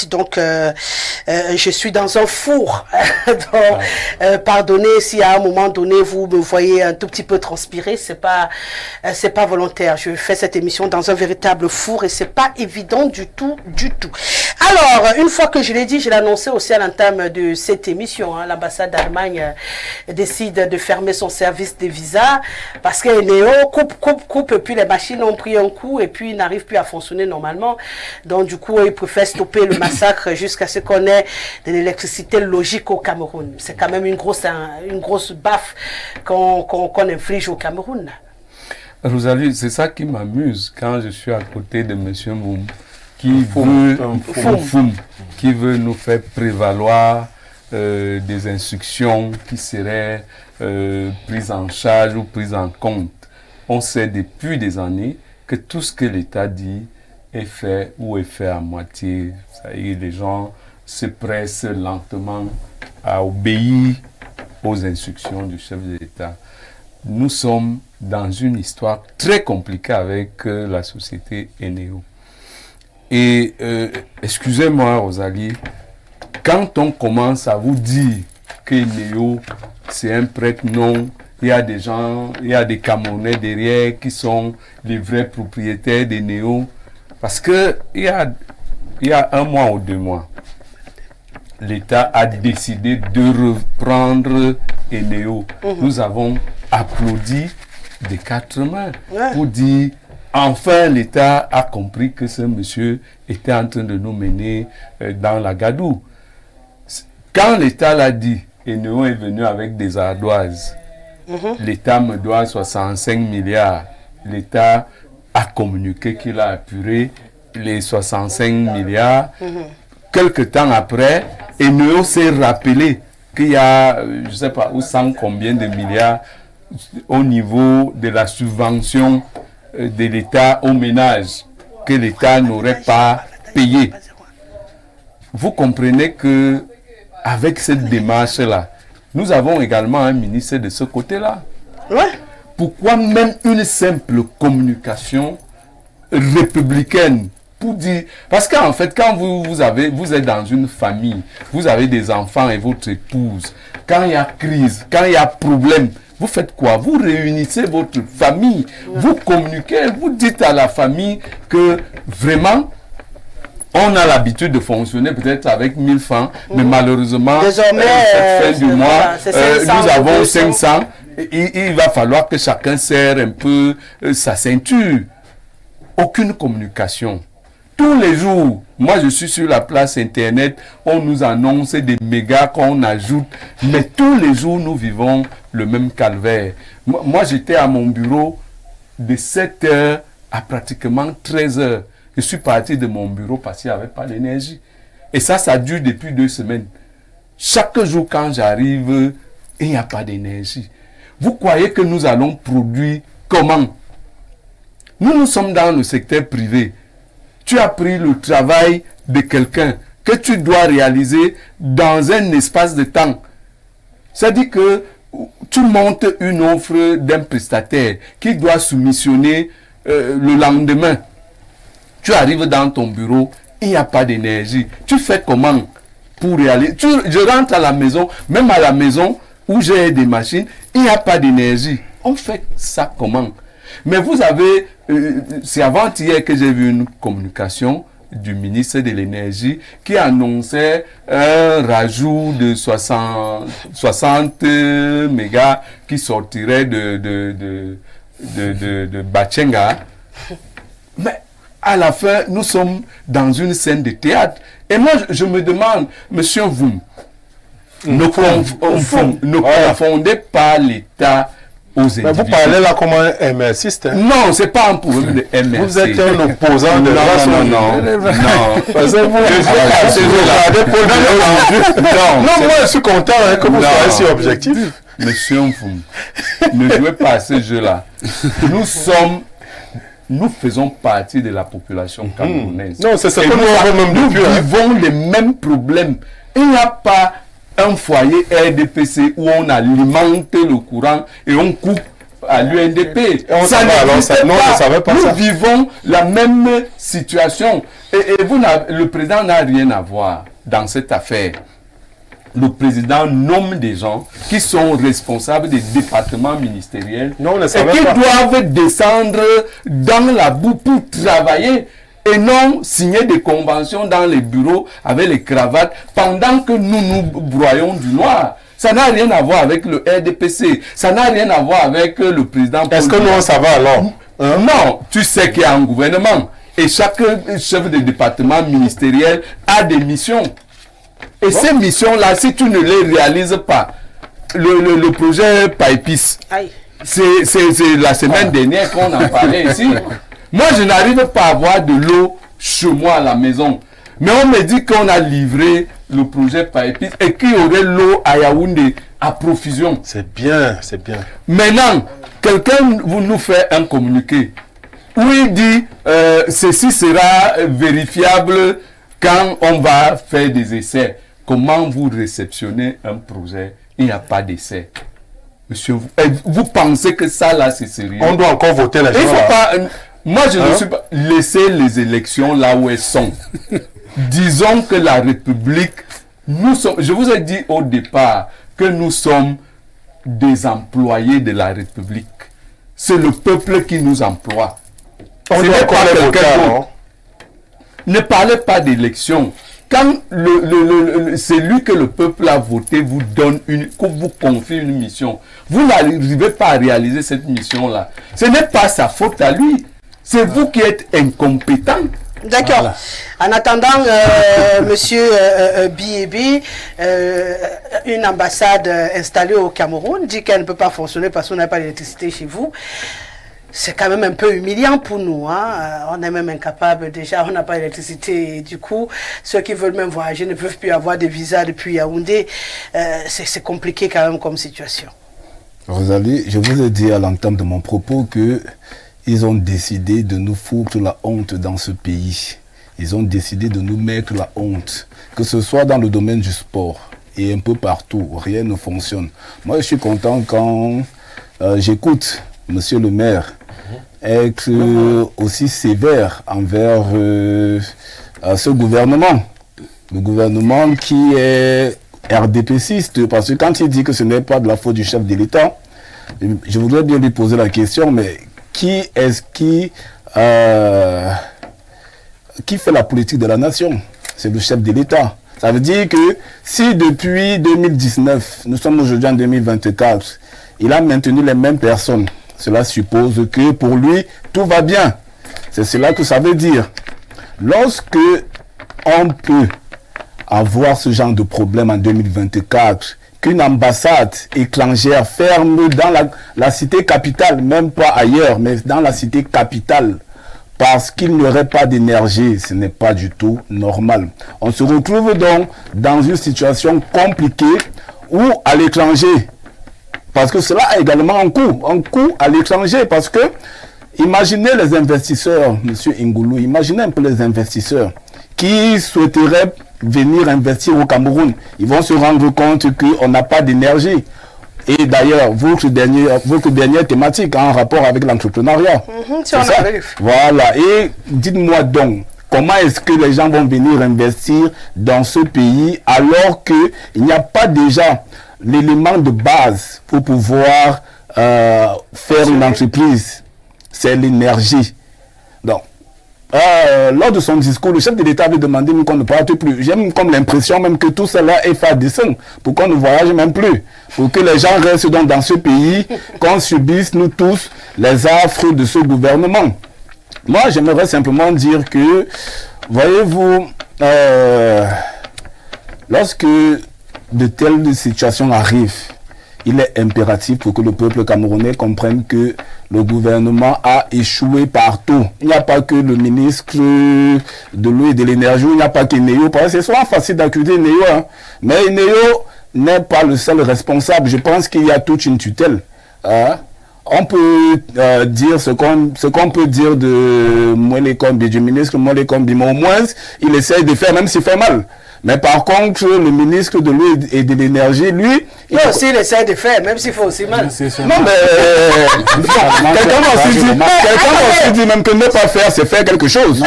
donc je suis dans un four, donc pardonnez si à un moment donné vous me voyez un tout petit peu transpirer, c'est pas volontaire, je fais cette émission dans un véritable four et c'est pas évident du tout. Alors, une fois que je l'ai dit, je l'ai annoncé aussi à l'entame de cette émission, hein, l'ambassade d'Allemagne décide de fermer son service de visa parce que Néo coupe et puis les machines ont pris un coup et puis ils n'arrivent plus à fonctionner normalement. Donc du coup, ils préfèrent stopper le massacre jusqu'à ce qu'on ait de l'électricité logique au Cameroun. C'est quand même une grosse baffe qu'on inflige au Cameroun. Rosalie, c'est ça qui m'amuse quand je suis à côté de M. Moum qui veut nous faire prévaloir des instructions qui seraient prises en charge ou prises en compte. On sait depuis des années que tout ce que l'État dit est fait ou est fait à moitié. Ça y est, les gens se pressent lentement à obéir aux instructions du chef de l'État. Nous sommes dans une histoire très compliquée avec la société Eneo. Et excusez-moi, Rosalie, quand on commence à vous dire que Eneo, c'est un prêtre, non, il y a des gens, il y a des Camerounais derrière qui sont les vrais propriétaires d'Eneo. Parce que il y a 1 mois ou 2 mois, l'État a décidé de reprendre Eneo. Nous avons applaudi des 4 mains pour dire enfin l'État a compris que ce monsieur était en train de nous mener dans la gadoue. Quand l'État l'a dit, Eneo est venu avec des ardoises. L'État me doit 65 milliards. L'État a communiqué qu'il a apuré les 65 milliards. Quelque temps après, Eneo s'est rappelé qu'il y a, je ne sais pas où, 100 combien de milliards au niveau de la subvention de l'État aux ménages que l'État n'aurait pas payé. Vous comprenez que avec cette démarche-là, nous avons également un ministre de ce côté-là. Ouais. Pourquoi même une simple communication républicaine pour dire... Parce qu'en fait, quand vous êtes dans une famille, vous avez des enfants et votre épouse, quand il y a crise, quand il y a problème, vous faites quoi? Vous réunissez votre famille, vous communiquez, vous dites à la famille que vraiment, on a l'habitude de fonctionner peut-être avec 1000 francs, mais malheureusement, désormais, cette fin du mois, 500, nous avons 500. Il va falloir que chacun serre un peu sa ceinture. Aucune communication. Tous les jours, moi je suis sur la place internet, on nous annonce des mégas qu'on ajoute, mais tous les jours nous vivons le même calvaire. Moi j'étais à mon bureau de 7h à pratiquement 13h. Je suis parti de mon bureau parce qu'il n'y avait pas d'énergie. Et ça dure depuis 2 semaines. Chaque jour quand j'arrive, il n'y a pas d'énergie. Vous croyez que nous allons produire comment? Nous sommes dans le secteur privé. Tu as pris le travail de quelqu'un que tu dois réaliser dans un espace de temps. C'est-à-dire que tu montes une offre d'un prestataire qui doit soumissionner le lendemain. Tu arrives dans ton bureau, il n'y a pas d'énergie. Tu fais comment pour réaliser? Je rentre à la maison, même à la maison où j'ai des machines, il n'y a pas d'énergie. On fait ça comment? Mais vous avez, c'est avant-hier que j'ai vu une communication du ministre de l'Énergie qui annonçait un rajout de 60 mégas qui sortirait de Bachenga. Mais à la fin, nous sommes dans une scène de théâtre. Et moi, je me demande, monsieur Voum, ne confondez pas l'État aux individus. Vous parlez là comme un MRCiste. Hein? Non, c'est pas un problème de MRC. Vous êtes un opposant de non. Parce que vous non, moi je suis content hein, que vous soyez si objectif. Monsieur Voum, ne jouez pas à ce jeu-là. Nous faisons partie de la population camerounaise. Non, c'est ça que nous vivons les mêmes problèmes. Il n'y a pas un foyer RDPC où on alimente le courant et on coupe à l'UNDP. Nous vivons la même situation. Et le président n'a rien à voir dans cette affaire. Le président nomme des gens qui sont responsables des départements ministériels et qui doivent descendre dans la boue pour travailler et non signer des conventions dans les bureaux avec les cravates pendant que nous nous broyons du noir. Ça n'a rien à voir avec le RDPC. Ça n'a rien à voir avec le président. Est-ce que nous, ça va alors? Non, tu sais qu'il y a un gouvernement et chaque chef de département ministériel a des missions. Et ces missions-là, si tu ne les réalises pas, le projet Paipis, c'est la semaine dernière qu'on en parlait ici. Moi, je n'arrive pas à avoir de l'eau chez moi à la maison. Mais on me dit qu'on a livré le projet PAEPIS et qu'il y aurait l'eau à Yaoundé à profusion. C'est bien, c'est bien. Maintenant, quelqu'un nous fait un communiqué où il dit ceci sera vérifiable quand on va faire des essais. Comment vous réceptionnez un projet? Il n'y a pas d'essai. Monsieur, vous pensez que ça là c'est sérieux? On doit encore voter la Il faut pas. Moi je ne suis pas. Laissez les élections là où elles sont. Disons que la République, nous sommes. Je vous ai dit au départ que nous sommes des employés de la République. C'est le peuple qui nous emploie. On n'est pas quelqu'un d'autre. Ne parlez pas d'élection. Quand c'est lui que le peuple a voté vous donne vous confie une mission, vous n'arrivez pas à réaliser cette mission-là. Ce n'est pas sa faute à lui. C'est vous qui êtes incompétent. D'accord. Voilà. En attendant, monsieur Biébi, une ambassade installée au Cameroun dit qu'elle ne peut pas fonctionner parce qu'on n'a pas d'électricité chez vous. C'est quand même un peu humiliant pour nous. Hein? On est même incapable déjà, on n'a pas d'électricité. Du coup, ceux qui veulent même voyager ne peuvent plus avoir de visa depuis Yaoundé. C'est compliqué quand même comme situation. Rosalie, je vous ai dit à l'entame de mon propos que ils ont décidé de nous foutre la honte dans ce pays. Ils ont décidé de nous mettre la honte. Que ce soit dans le domaine du sport et un peu partout, rien ne fonctionne. Moi, je suis content quand j'écoute monsieur le maire être aussi sévère envers ce gouvernement. Le gouvernement qui est RDPciste, parce que quand il dit que ce n'est pas de la faute du chef de l'État, je voudrais bien lui poser la question, mais qui est-ce qui fait la politique de la nation? C'est le chef de l'État. Ça veut dire que si depuis 2019, nous sommes aujourd'hui en 2024, il a maintenu les mêmes personnes, cela suppose que pour lui, tout va bien. C'est cela que ça veut dire. Lorsque on peut avoir ce genre de problème en 2024, qu'une ambassade étrangère ferme dans la cité capitale, même pas ailleurs, mais dans la cité capitale, parce qu'il n'y aurait pas d'énergie, ce n'est pas du tout normal. On se retrouve donc dans une situation compliquée où à l'étranger, parce que cela a également un coût à l'étranger, parce que imaginez les investisseurs, monsieur Ngoulou, imaginez un peu les investisseurs qui souhaiteraient venir investir au Cameroun. Ils vont se rendre compte qu'on n'a pas d'énergie. Et d'ailleurs, votre dernière thématique en rapport avec l'entrepreneuriat. Si on arrive. Voilà. Et dites-moi donc, comment est-ce que les gens vont venir investir dans ce pays alors qu'il n'y a pas déjà l'élément de base pour pouvoir faire une entreprise? C'est l'énergie. Donc, lors de son discours, le chef de l'État avait demandé qu'on ne parte plus. J'ai comme l'impression même que tout cela est fadissant, pour qu'on ne voyage même plus, pour que les gens restent donc dans ce pays, qu'on subisse nous tous les affres de ce gouvernement. Moi, j'aimerais simplement dire que, voyez-vous, lorsque de telles situations arrivent, il est impératif pour que le peuple camerounais comprenne que le gouvernement a échoué partout. Il n'y a pas que le ministre de l'eau et de l'énergie, il n'y a pas que Néo. C'est souvent facile d'accuser Néo, hein. Mais Néo n'est pas le seul responsable. Je pense qu'il y a toute une tutelle. Hein. On peut dire ce qu'on peut dire de Moele Kombi, du ministre Moele Kombi, mais au moins il essaye de faire, même s'il fait mal. Mais par contre, le ministre de l'eau et de l'énergie, lui... Il aussi, il essaie de faire, même s'il faut aussi mal. Non, mais... quelqu'un m'a aussi dit même que ne pas faire, c'est faire quelque chose. On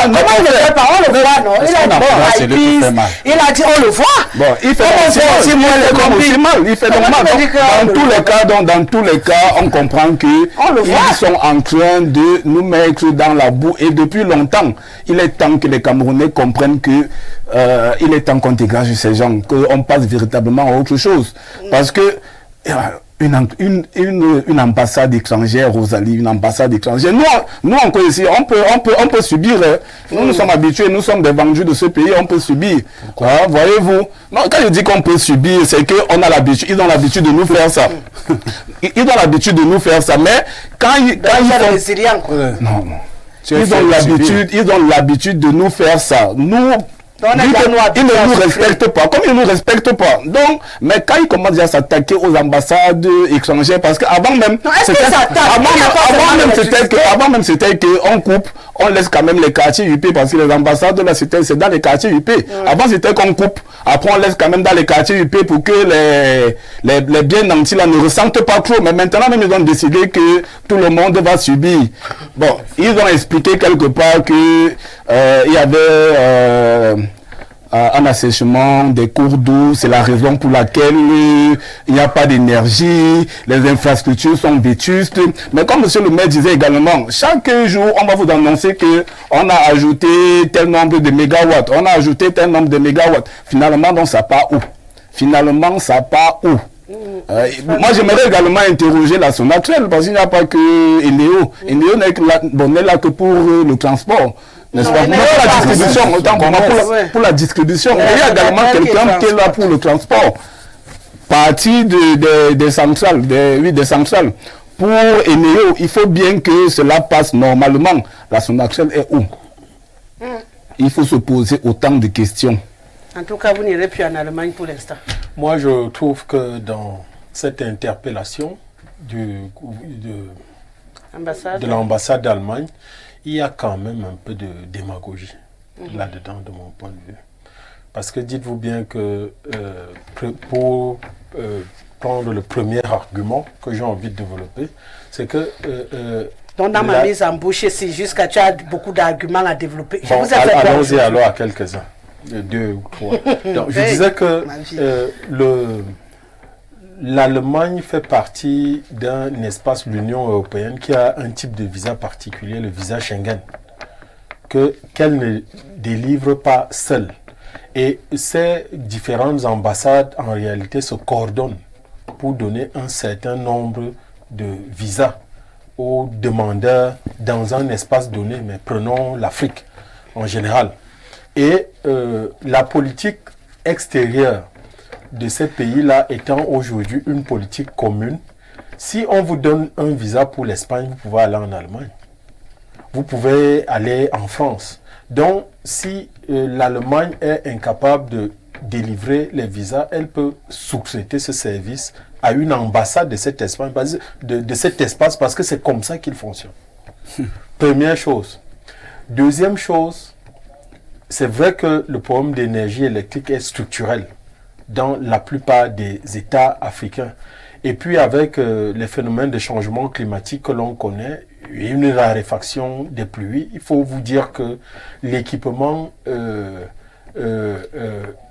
le voit, non? Il a dit, on le voit. Bon, il fait aussi mal. Il fait donc mal. Dans tous les cas, on comprend qu'ils sont en train de nous mettre dans la boue. Et depuis longtemps, il est temps que les Camerounais comprennent que il est temps qu'on dégage ces gens, qu'on passe véritablement à autre chose. Parce que une ambassade étrangère, Rosalie, une ambassade étrangère, nous encore ici, on peut subir. Nous sommes habitués, nous sommes des vendus de ce pays, on peut subir. Voyez-vous, quand je dis qu'on peut subir, c'est qu'on a l'habitude, ils ont l'habitude de nous faire ça. Ils ont l'habitude de nous faire ça, mais quand ils font... Non. Ils ont l'habitude de nous faire ça. Nous, on a Vu déjà qu'ils nous habitués ne à nous souffrir. respectent pas, comme ils ne nous respectent pas. Donc, mais quand ils commencent à s'attaquer aux ambassades étrangères, parce qu'avant même, Non, est-ce qu'ils s'attaquent? avant même c'était qu'on coupe, on laisse quand même les quartiers UP, parce que les ambassades là, c'est dans les quartiers UP. Avant c'était qu'on coupe, après on laisse quand même dans les quartiers UP pour que les biens nantis là ne ressentent pas trop. Mais maintenant même ils ont décidé que tout le monde va subir. Bon, ils ont expliqué quelque part que il y avait un assèchement des cours d'eau, c'est la raison pour laquelle il n'y a pas d'énergie, les infrastructures sont vétustes. Mais comme monsieur le maire disait également, chaque jour, on va vous annoncer qu'on a ajouté tel nombre de mégawatts, on a ajouté tel nombre de mégawatts. Finalement, donc, ça part où? Finalement, ça part où? Moi, j'aimerais également interroger la Sonatrach, parce qu'il n'y a pas que Eneo. Eneo n'est là que pour le transport. N'est-ce pas? Pour la distribution, autant pour moi, pour la distribution. Mais il y a également quelqu'un qui est là pour le transport. Partie des centrales, des centrales. Pour Eneo, il faut bien que cela passe normalement. La Sonatrach est où? Il faut se poser autant de questions. En tout cas, vous n'irez plus en Allemagne pour l'instant. Moi, je trouve que dans cette interpellation de l'ambassade d'Allemagne, il y a quand même un peu de démagogie là-dedans, de mon point de vue. Parce que dites-vous bien que pour prendre le premier argument que j'ai envie de développer, c'est que... donc dans ma mise en bouche, c'est juste que tu as beaucoup d'arguments à développer. Bon, allons-y alors à quelques-uns, 2 ou 3. Donc, je disais que l'Allemagne fait partie d'un espace, l'Union européenne, qui a un type de visa particulier, le visa Schengen, qu'elle ne délivre pas seule. Et ces différentes ambassades, en réalité, se coordonnent pour donner un certain nombre de visas aux demandeurs dans un espace donné. Mais prenons l'Afrique en général. Et la politique extérieure de ces pays-là étant aujourd'hui une politique commune, si on vous donne un visa pour l'Espagne, vous pouvez aller en Allemagne. Vous pouvez aller en France. Donc, si l'Allemagne est incapable de délivrer les visas, elle peut sous-traiter ce service à une ambassade de cet espace, parce que c'est comme ça qu'il fonctionne. Première chose. Deuxième chose, c'est vrai que le problème d'énergie électrique est structurel dans la plupart des États africains. Et puis avec les phénomènes de changement climatique que l'on connaît, et une raréfaction des pluies, il faut vous dire que l'équipement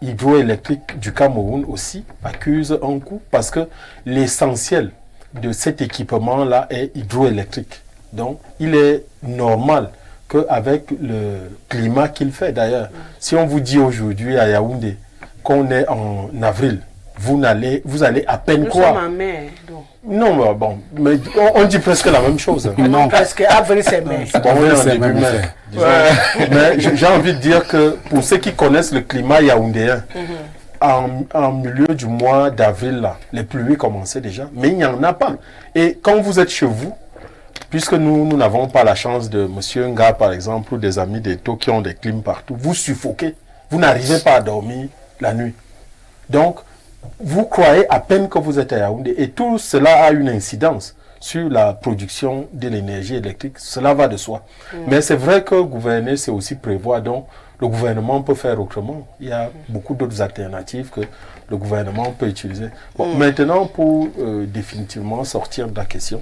hydroélectrique du Cameroun aussi accuse un coup, parce que l'essentiel de cet équipement-là est hydroélectrique. Donc il est normal qu'avec le climat qu'il fait, d'ailleurs, si on vous dit aujourd'hui à Yaoundé qu'on est en avril, vous allez à peine croire. Nous sommes en mai, donc. Non, mais bon, mais on dit presque la même chose. Non, presque avril, c'est mai. Mais j'ai envie de dire que pour ceux qui connaissent le climat yaoundéen, en milieu du mois d'avril, là, les pluies commençaient déjà, mais il n'y en a pas. Et quand vous êtes chez vous, puisque nous n'avons pas la chance de M. Nga, par exemple, ou des amis d'Eto qui ont des clims partout, vous suffoquez, vous n'arrivez pas à dormir la nuit. Donc, vous croyez à peine que vous êtes à Yaoundé, et tout cela a une incidence sur la production de l'énergie électrique. Cela va de soi. Mais c'est vrai que gouverner, c'est aussi prévoir. Donc, le gouvernement peut faire autrement. Il y a beaucoup d'autres alternatives que le gouvernement peut utiliser. Bon, maintenant, pour définitivement sortir de la question,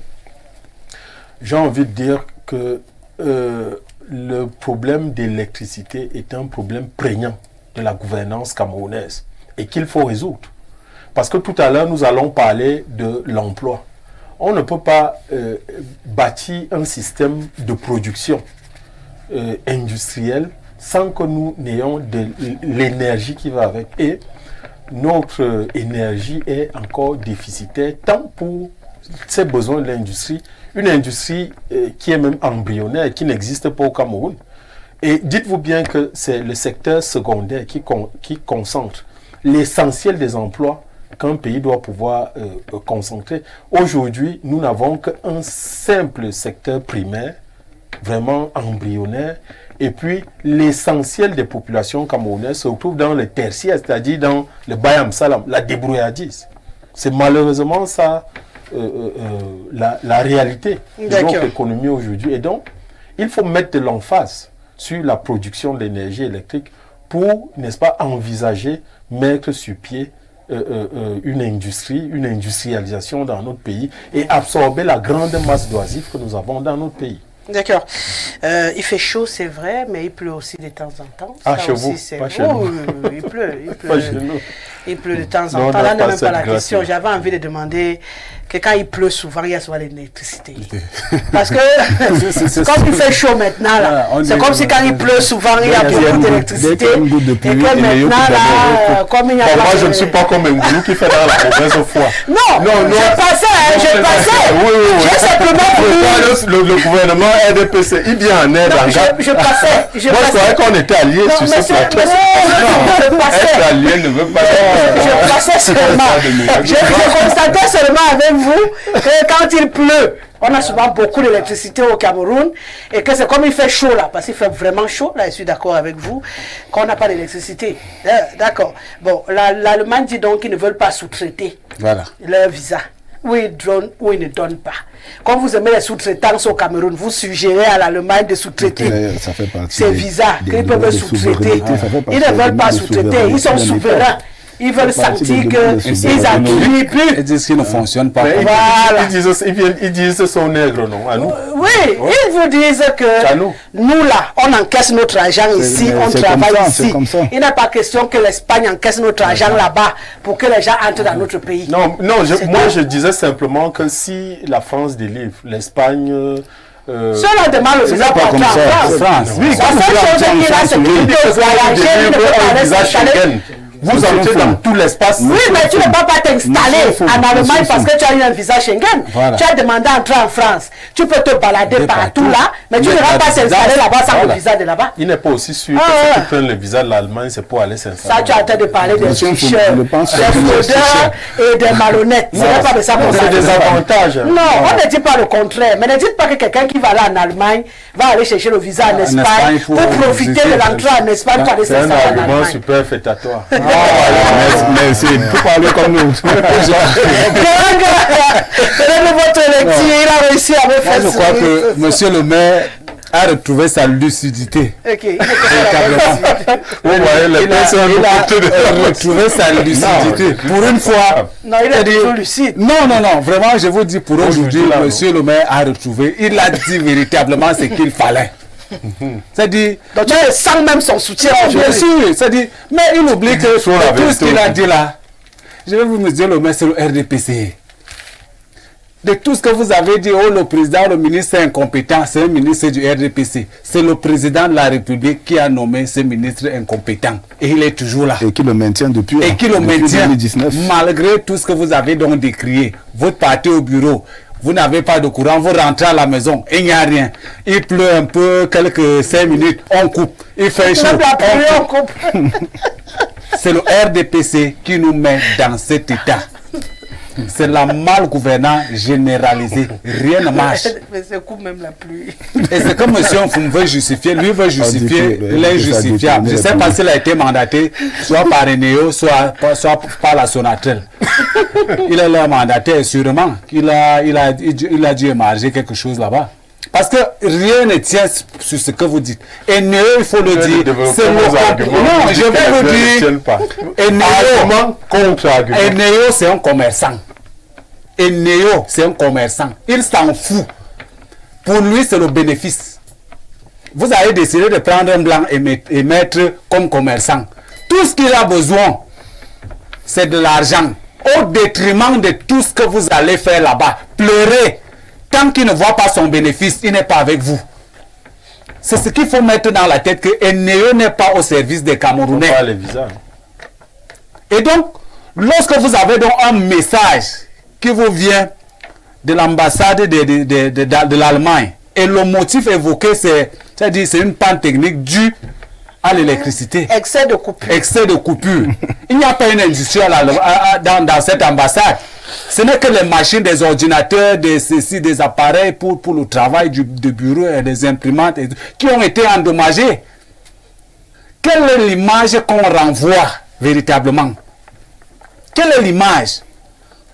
j'ai envie de dire que le problème d'électricité est un problème prégnant de la gouvernance camerounaise et qu'il faut résoudre. Parce que tout à l'heure, nous allons parler de l'emploi. On ne peut pas bâtir un système de production industrielle sans que nous n'ayons de l'énergie qui va avec. Et notre énergie est encore déficitaire, tant pour ses besoins de l'industrie, une industrie qui est même embryonnaire, qui n'existe pas au Cameroun. Et dites-vous bien que c'est le secteur secondaire qui concentre l'essentiel des emplois qu'un pays doit pouvoir concentrer. Aujourd'hui, nous n'avons qu'un simple secteur primaire, vraiment embryonnaire, Et puis, l'essentiel des populations camerounaises se retrouve dans le tertiaire, c'est-à-dire dans le Bayam Salam, la débrouillardise. C'est malheureusement ça, la réalité de notre économie aujourd'hui. Et donc, il faut mettre de l'emphase sur la production d'énergie électrique pour, n'est-ce pas, envisager, mettre sur pied une industrie, une industrialisation dans notre pays et absorber la grande masse d'oisifs que nous avons dans notre pays. D'accord. Il fait chaud, c'est vrai, mais il pleut aussi de temps en temps. Ah, chez vous, pas chez nous. Il pleut. Pas chez nous. Il pleut de temps en temps. Là, n'est même pas la question. J'avais envie de demander que quand il pleut souvent, il y a souvent l'électricité. Parce que comme il fait chaud maintenant, là, c'est comme si quand il pleut souvent, il y a beaucoup d'électricité. Et que maintenant, là, comme il y a moi, je ne suis pas comme un goulou qui fait dans la province au froid. Non, je passais. J'ai simplement le gouvernement RDPC, il vient en aide. Je passais. Moi, je croyais qu'on était alliés sur ce plateau. Être allié ne veut pas dire. Je passais seulement. Je constatais seulement avec vous que quand il pleut, on a souvent beaucoup d'électricité au Cameroun et que c'est comme il fait chaud là, parce qu'il fait vraiment chaud, là je suis d'accord avec vous, qu'on n'a pas d'électricité. D'accord. Bon, l'Allemagne dit donc qu'ils ne veulent pas sous-traiter leur visa. Ou ils donnent ou ils ne donnent pas. Quand vous aimez les sous-traitances au Cameroun, vous suggérez à l'Allemagne de sous-traiter ces visas qu'ils peuvent sous-traiter. Ils ne veulent pas sous-traiter, ils sont souverains. Ils veulent sentir qu'ils attribuent. Ils disent qu'ils ne fonctionnent pas. Voilà. Ils disent que ce sont nègres, non? À nous. Oui, ils vous disent que nous là, on encaisse notre argent ici, on travaille ici. Il n'est pas question que l'Espagne encaisse notre argent là-bas pour que les gens entrent dans notre pays. Non, moi je disais simplement que si la France délivre, l'Espagne... Cela demande le visa pour entrer en France. Oui, la seule chose qu'il a, c'est qu'il peut voyager, il ne peut pas aller s'installer. Vous entrez dans tout l'espace. Oui, mais tu ne peux pas t'installer en Allemagne parce que tu as eu un visa Schengen. Voilà. Tu as demandé à entrer en France. Tu peux te balader partout là, mais tu ne vas pas t'installer là-bas sans le visa de là-bas. Il n'est pas aussi sûr que ceux qui prennent le visa de l'Allemagne, c'est pour aller s'installer. Ça, tu as en train de parler des tricheurs, des fraudeurs et des malhonnêtes. Ce n'est pas de ça qu'on c'est des avantages. Non, on ne dit pas le contraire. Mais ne dites pas que quelqu'un qui va aller en Allemagne va aller chercher le visa en Espagne pour profiter de l'entrée en Espagne pour aller s'installer en Allemagne. C'est un argument super fêtatoire. Merci. Pour parler comme nous. Il a réussi à me faire. Je crois que monsieur le maire a retrouvé sa lucidité. Il a retrouvé sa lucidité. Pour une fois. Non, il est toujours lucide. Non, vraiment, je vous dis, pour aujourd'hui, monsieur le maire a retrouvé. Il a dit véritablement ce qu'il fallait. C'est-à-dire, donc tu sens même son soutien. Bien sûr, c'est-à-dire, mais il oublie que tout ce qu'il a dit là, je vais vous dire le maire, c'est le RDPC. De tout ce que vous avez dit, oh, le président, le ministre est incompétent, c'est un ministre du RDPC. C'est le président de la République qui a nommé ce ministre incompétent. Et il est toujours là. Et qui le maintient depuis 2019. Malgré tout ce que vous avez donc décrié, votre parti au bureau, vous n'avez pas de courant, vous rentrez à la maison, il n'y a rien. Il pleut un peu, quelques 5 minutes, on coupe. Il fait chaud, on coupe. C'est le RDPC qui nous met dans cet état. C'est la malgouvernance généralisée. Rien ne marche. Mais c'est coupe même la pluie. Et c'est comme monsieur Nfoum veut justifier. Lui veut justifier l'injustifiable. Je ne sais pas s'il a été mandaté soit par Eneo, soit par la Sonatrel. Il est leur mandataire, sûrement. Il a dû émarger quelque chose là-bas. Parce que rien ne tient sur ce que vous dites. Eneo, il faut le dire. C'est le non, je vais vous dire. Eneo, c'est un commerçant. Eneo, c'est un commerçant. Il s'en fout. Pour lui, c'est le bénéfice. Vous avez décidé de prendre un blanc et mettre comme commerçant. Tout ce qu'il a besoin, c'est de l'argent. Au détriment de tout ce que vous allez faire là-bas. Pleurez. Tant qu'il ne voit pas son bénéfice, il n'est pas avec vous. C'est ce qu'il faut mettre dans la tête, que Eneo n'est pas au service des Camerounais. Pas les visas. Et donc, lorsque vous avez donc un message qui vous vient de l'ambassade de l'Allemagne, et le motif évoqué, c'est-à-dire c'est une panne technique due à l'électricité. Excès de coupure. Excès de coupure. Il n'y a pas une industrie dans cette ambassade. Ce n'est que les machines, des ordinateurs, des appareils pour le travail de bureau et des imprimantes qui ont été endommagés. Quelle est l'image qu'on renvoie véritablement? Quelle est l'image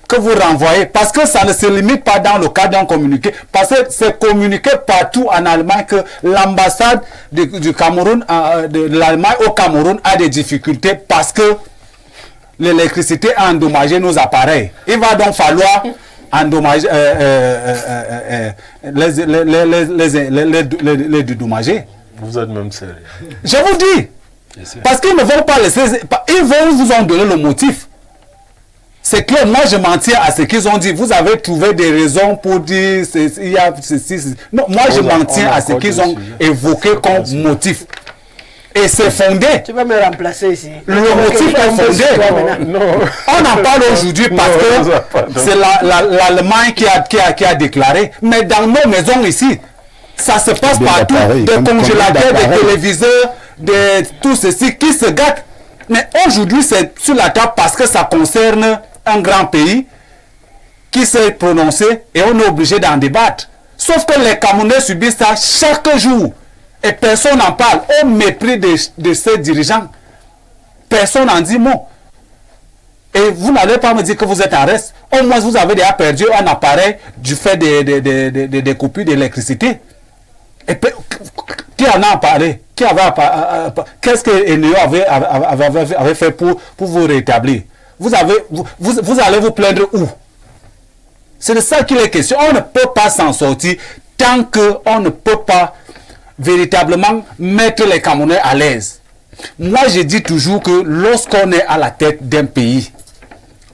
que vous renvoyez? Parce que ça ne se limite pas dans le cadre d'un communiqué. Parce que c'est communiqué partout en Allemagne que l'ambassade du Cameroun, de l'Allemagne au Cameroun a des difficultés parce que l'électricité a endommagé nos appareils. Il va donc falloir endommager, les dédommager. Vous êtes même sérieux. Je vous dis. Parce qu'ils ne vont pas laisser. Ils vont vous en donner le motif. C'est clair, moi je m'en tiens à ce qu'ils ont dit. Vous avez trouvé des raisons pour dire il y a ceci. Non, moi je m'en tiens à ce qu'ils ont évoqué comme motif. Et c'est fondé. Tu vas me remplacer ici. Le motif est fondé. On en parle aujourd'hui parce que c'est l'Allemagne qui a déclaré. Mais dans nos maisons ici, ça se passe partout. Des congélateurs, des téléviseurs, tout ceci qui se gâtent. Mais aujourd'hui, c'est sur la table parce que ça concerne un grand pays qui s'est prononcé et on est obligé d'en débattre. Sauf que les Camerounais subissent ça chaque jour. Et personne n'en parle au mépris de ces dirigeants. Personne n'en dit mot. Et vous n'allez pas me dire que vous êtes en reste. Au moins, vous avez déjà perdu un appareil du fait des coupures d'électricité. Et qui en a parlé? Qu'est-ce que Eneo avait fait pour vous rétablir? Vous allez vous plaindre où? C'est de ça qu'il est question. On ne peut pas s'en sortir tant qu'on ne peut pas véritablement mettre les Camerounais à l'aise. Moi, je dis toujours que lorsqu'on est à la tête d'un pays,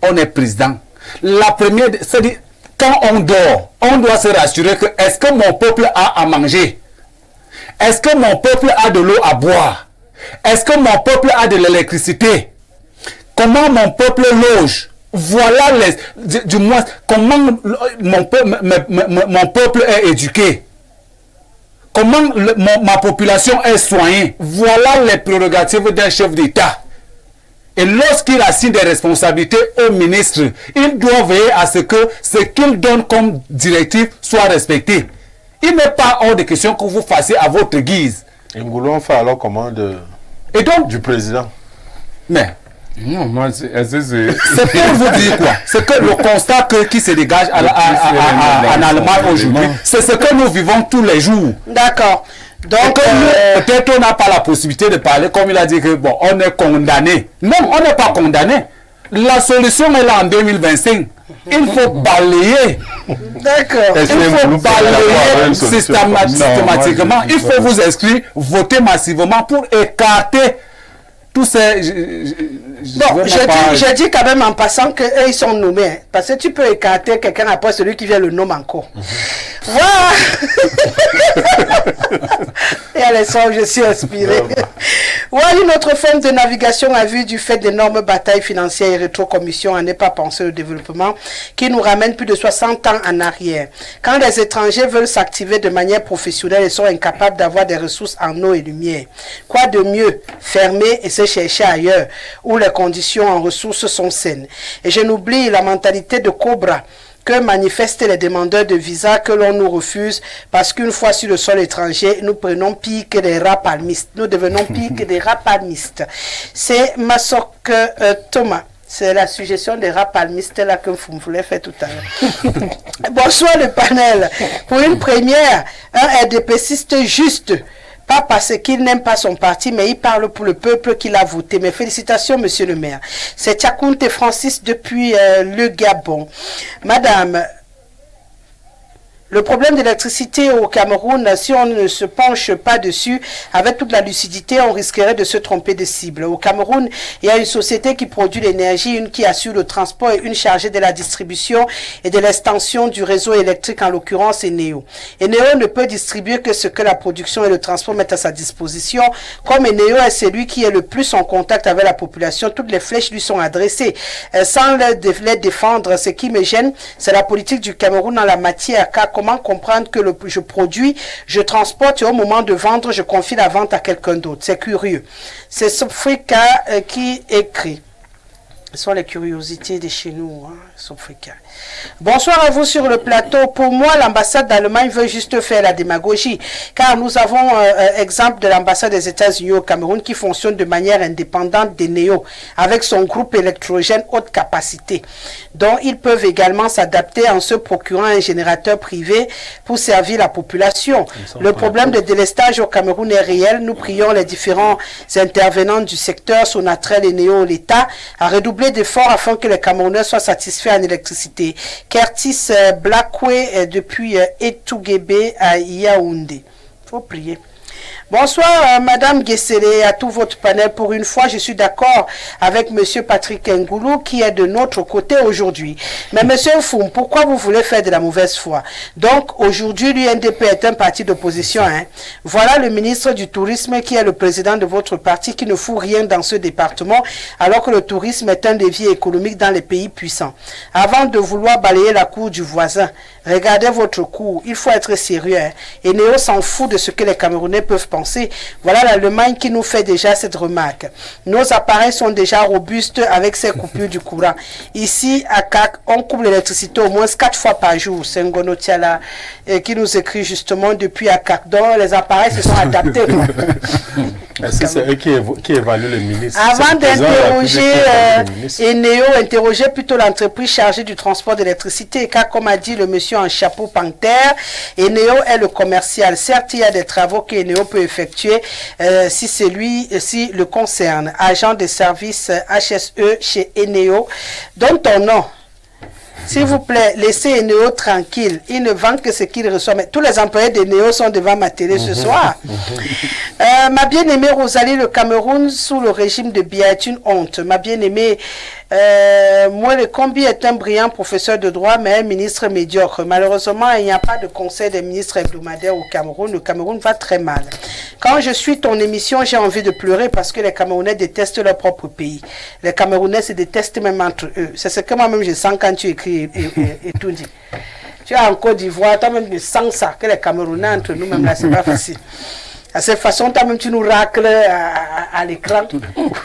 on est président. La première, c'est-à-dire, quand on dort, on doit se rassurer que est-ce que mon peuple a à manger? Est-ce que mon peuple a de l'eau à boire? Est-ce que mon peuple a de l'électricité? Comment mon peuple loge? Voilà du moins comment mon peuple est éduqué. Comment ma population est soignée. Voilà les prérogatives d'un chef d'État. Et lorsqu'il assigne des responsabilités au ministre, il doit veiller à ce que ce qu'il donne comme directive soit respecté. Il n'est pas hors de question que vous fassiez à votre guise. Et Ngoulou fait alors commande du président. Mais non, moi, c'est pour vous dire quoi? C'est que le constat qui se dégage en Allemagne aujourd'hui, c'est ce que nous vivons tous les jours. D'accord. Donc, peut-être on n'a pas la possibilité de parler, comme il a dit que bon, on est condamné. Non, on n'est pas condamné. La solution est là en 2025. Il faut balayer. D'accord. Il faut balayer systématiquement. Il faut vous inscrire, voter massivement pour écarter tous ces... je dis quand même en passant qu'eux ils sont nommés. Parce que tu peux écarter quelqu'un après celui qui vient le nom encore. Voilà. Et à l'instant, je suis inspiré. Voilà, une autre forme de navigation à vue du fait d'énormes batailles financières et rétrocommissions en n'est pas pensé au développement qui nous ramène plus de 60 ans en arrière. Quand les étrangers veulent s'activer de manière professionnelle, ils sont incapables d'avoir des ressources en eau et lumière. Quoi de mieux? Fermer et se chercher ailleurs où les conditions en ressources sont saines. Et je n'oublie la mentalité de Cobra que manifestent les demandeurs de visa que l'on nous refuse parce qu'une fois sur le sol étranger, nous prenons pire que des rats palmistes. Nous devenons pire que des rats palmistes. C'est Masok Thomas. C'est la suggestion des rats palmistes là que vous voulez faire tout à l'heure. Bonsoir le panel. Pour une première, un RDPciste juste. Pas parce qu'il n'aime pas son parti, mais il parle pour le peuple qu'il a voté. Mais félicitations, monsieur le maire. C'est Tchakounte Francis depuis le Gabon. Madame, le problème de l'électricité au Cameroun, si on ne se penche pas dessus, avec toute la lucidité, on risquerait de se tromper de cible. Au Cameroun, il y a une société qui produit l'énergie, une qui assure le transport et une chargée de la distribution et de l'extension du réseau électrique, en l'occurrence Eneo. Eneo ne peut distribuer que ce que la production et le transport mettent à sa disposition. Comme Eneo est celui qui est le plus en contact avec la population, toutes les flèches lui sont adressées. Sans les défendre, ce qui me gêne, c'est la politique du Cameroun en la matière, car comment comprendre que je produis, je transporte et au moment de vendre, je confie la vente à quelqu'un d'autre. C'est curieux. C'est Sofrika qui écrit. Ce sont les curiosités de chez nous, hein, africains. Bonsoir à vous sur le plateau. Pour moi, l'ambassade d'Allemagne veut juste faire la démagogie, car nous avons exemple de l'ambassade des États-Unis au Cameroun qui fonctionne de manière indépendante des néo, avec son groupe électrogène haute capacité, dont ils peuvent également s'adapter en se procurant un générateur privé pour servir la population. Le problème de délestage au Cameroun est réel. Nous prions les différents intervenants du secteur, Sonatrel et Néo, l'État, à redoubler d'efforts afin que les Camerounais soient satisfaits en électricité. Curtis Blackway depuis Etouguébé à Yaoundé. Il faut prier. Bonsoir, Madame Guessele, à tout votre panel. Pour une fois, je suis d'accord avec Monsieur Patrick Ngoulou qui est de notre côté aujourd'hui. Mais Monsieur Foum, pourquoi vous voulez faire de la mauvaise foi? Donc, aujourd'hui, l'UNDP est un parti d'opposition. Hein? Voilà le ministre du Tourisme qui est le président de votre parti qui ne fout rien dans ce département, alors que le tourisme est un levier économique dans les pays puissants. Avant de vouloir balayer la cour du voisin, regardez votre cour. Il faut être sérieux. Hein? Et Néo s'en fout de ce que les Camerounais peuvent penser. Voilà l'Allemagne qui nous fait déjà cette remarque. Nos appareils sont déjà robustes avec ces coupures du courant. Ici, à CAC, on coupe l'électricité au moins 4 fois par jour. C'est Ngono Tiala qui nous écrit justement depuis à CAC. Donc, les appareils se sont adaptés. C'est eux qui évaluent les ministres. Avant d'interroger Eneo, interroger plutôt l'entreprise chargée du transport d'électricité, car comme a dit le monsieur en chapeau panthère, Eneo est le commercial. Certes, il y a des travaux que Eneo peut effectuer si le concerne. Agent de service HSE chez Eneo. Donne ton nom. S'il vous plaît, laissez Eneo tranquille. Il ne vend que ce qu'il reçoit. Mais tous les employés d'Eneo sont devant ma télé ce soir. Ma bien-aimée Rosalie, le Cameroun sous le régime de Biya est une honte. Ma bien-aimée, moi, le Combi est un brillant professeur de droit, mais un ministre médiocre. Malheureusement, il n'y a pas de conseil des ministres hebdomadaires au Cameroun. Le Cameroun va très mal. Quand je suis ton émission, j'ai envie de pleurer parce que les Camerounais détestent leur propre pays. Les Camerounais se détestent même entre eux. C'est ce que moi-même je sens quand tu écris et tout dit. Tu es en Côte d'Ivoire, toi-même tu sens ça, que les Camerounais entre nous-mêmes là, c'est pas facile. À cette façon, toi-même, tu nous racles à l'écran.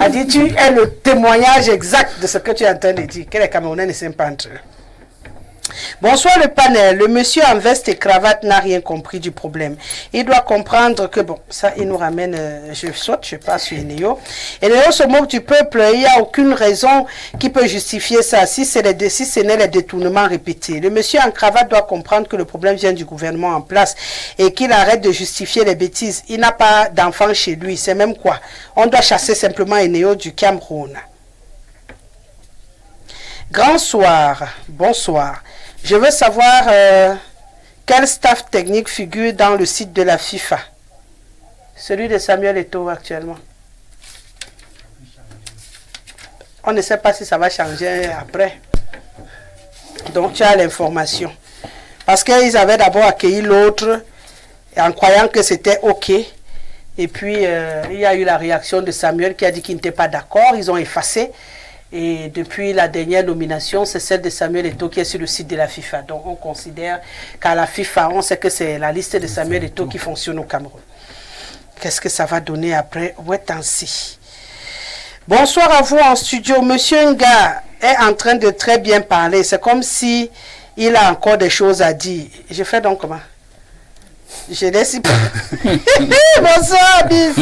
A dit, tu es le témoignage exact de ce que tu es en train de dire, que les Camerounais ne s'aiment pas entre eux. Bonsoir le panel. Le monsieur en veste et cravate n'a rien compris du problème. Il doit comprendre que, bon, ça, il nous ramène, je passe sur Eneo. Eneo se moque du peuple, il n'y a aucune raison qui peut justifier ça, si ce n'est les détournements répétés. Le monsieur en cravate doit comprendre que le problème vient du gouvernement en place et qu'il arrête de justifier les bêtises. Il n'a pas d'enfant chez lui, c'est même quoi? On doit chasser simplement Eneo du Cameroun. Grand soir, bonsoir. Je veux savoir quel staff technique figure dans le site de la FIFA. Celui de Samuel Eto'o actuellement. On ne sait pas si ça va changer après. Donc tu as l'information. Parce qu'ils avaient d'abord accueilli l'autre en croyant que c'était OK. Et puis il y a eu la réaction de Samuel qui a dit qu'il n'était pas d'accord. Ils ont effacé. Et depuis la dernière nomination, c'est celle de Samuel Eto'o qui est sur le site de la FIFA. Donc on considère qu'à la FIFA, on sait que c'est la liste de Samuel Eto'o qui fonctionne au Cameroun. Qu'est-ce que ça va donner après? Ouais, ainsi. Bonsoir à vous en studio. Monsieur Nga est en train de très bien parler. C'est comme si il a encore des choses à dire. Je fais donc comment? Je laisse. Bonsoir, bis.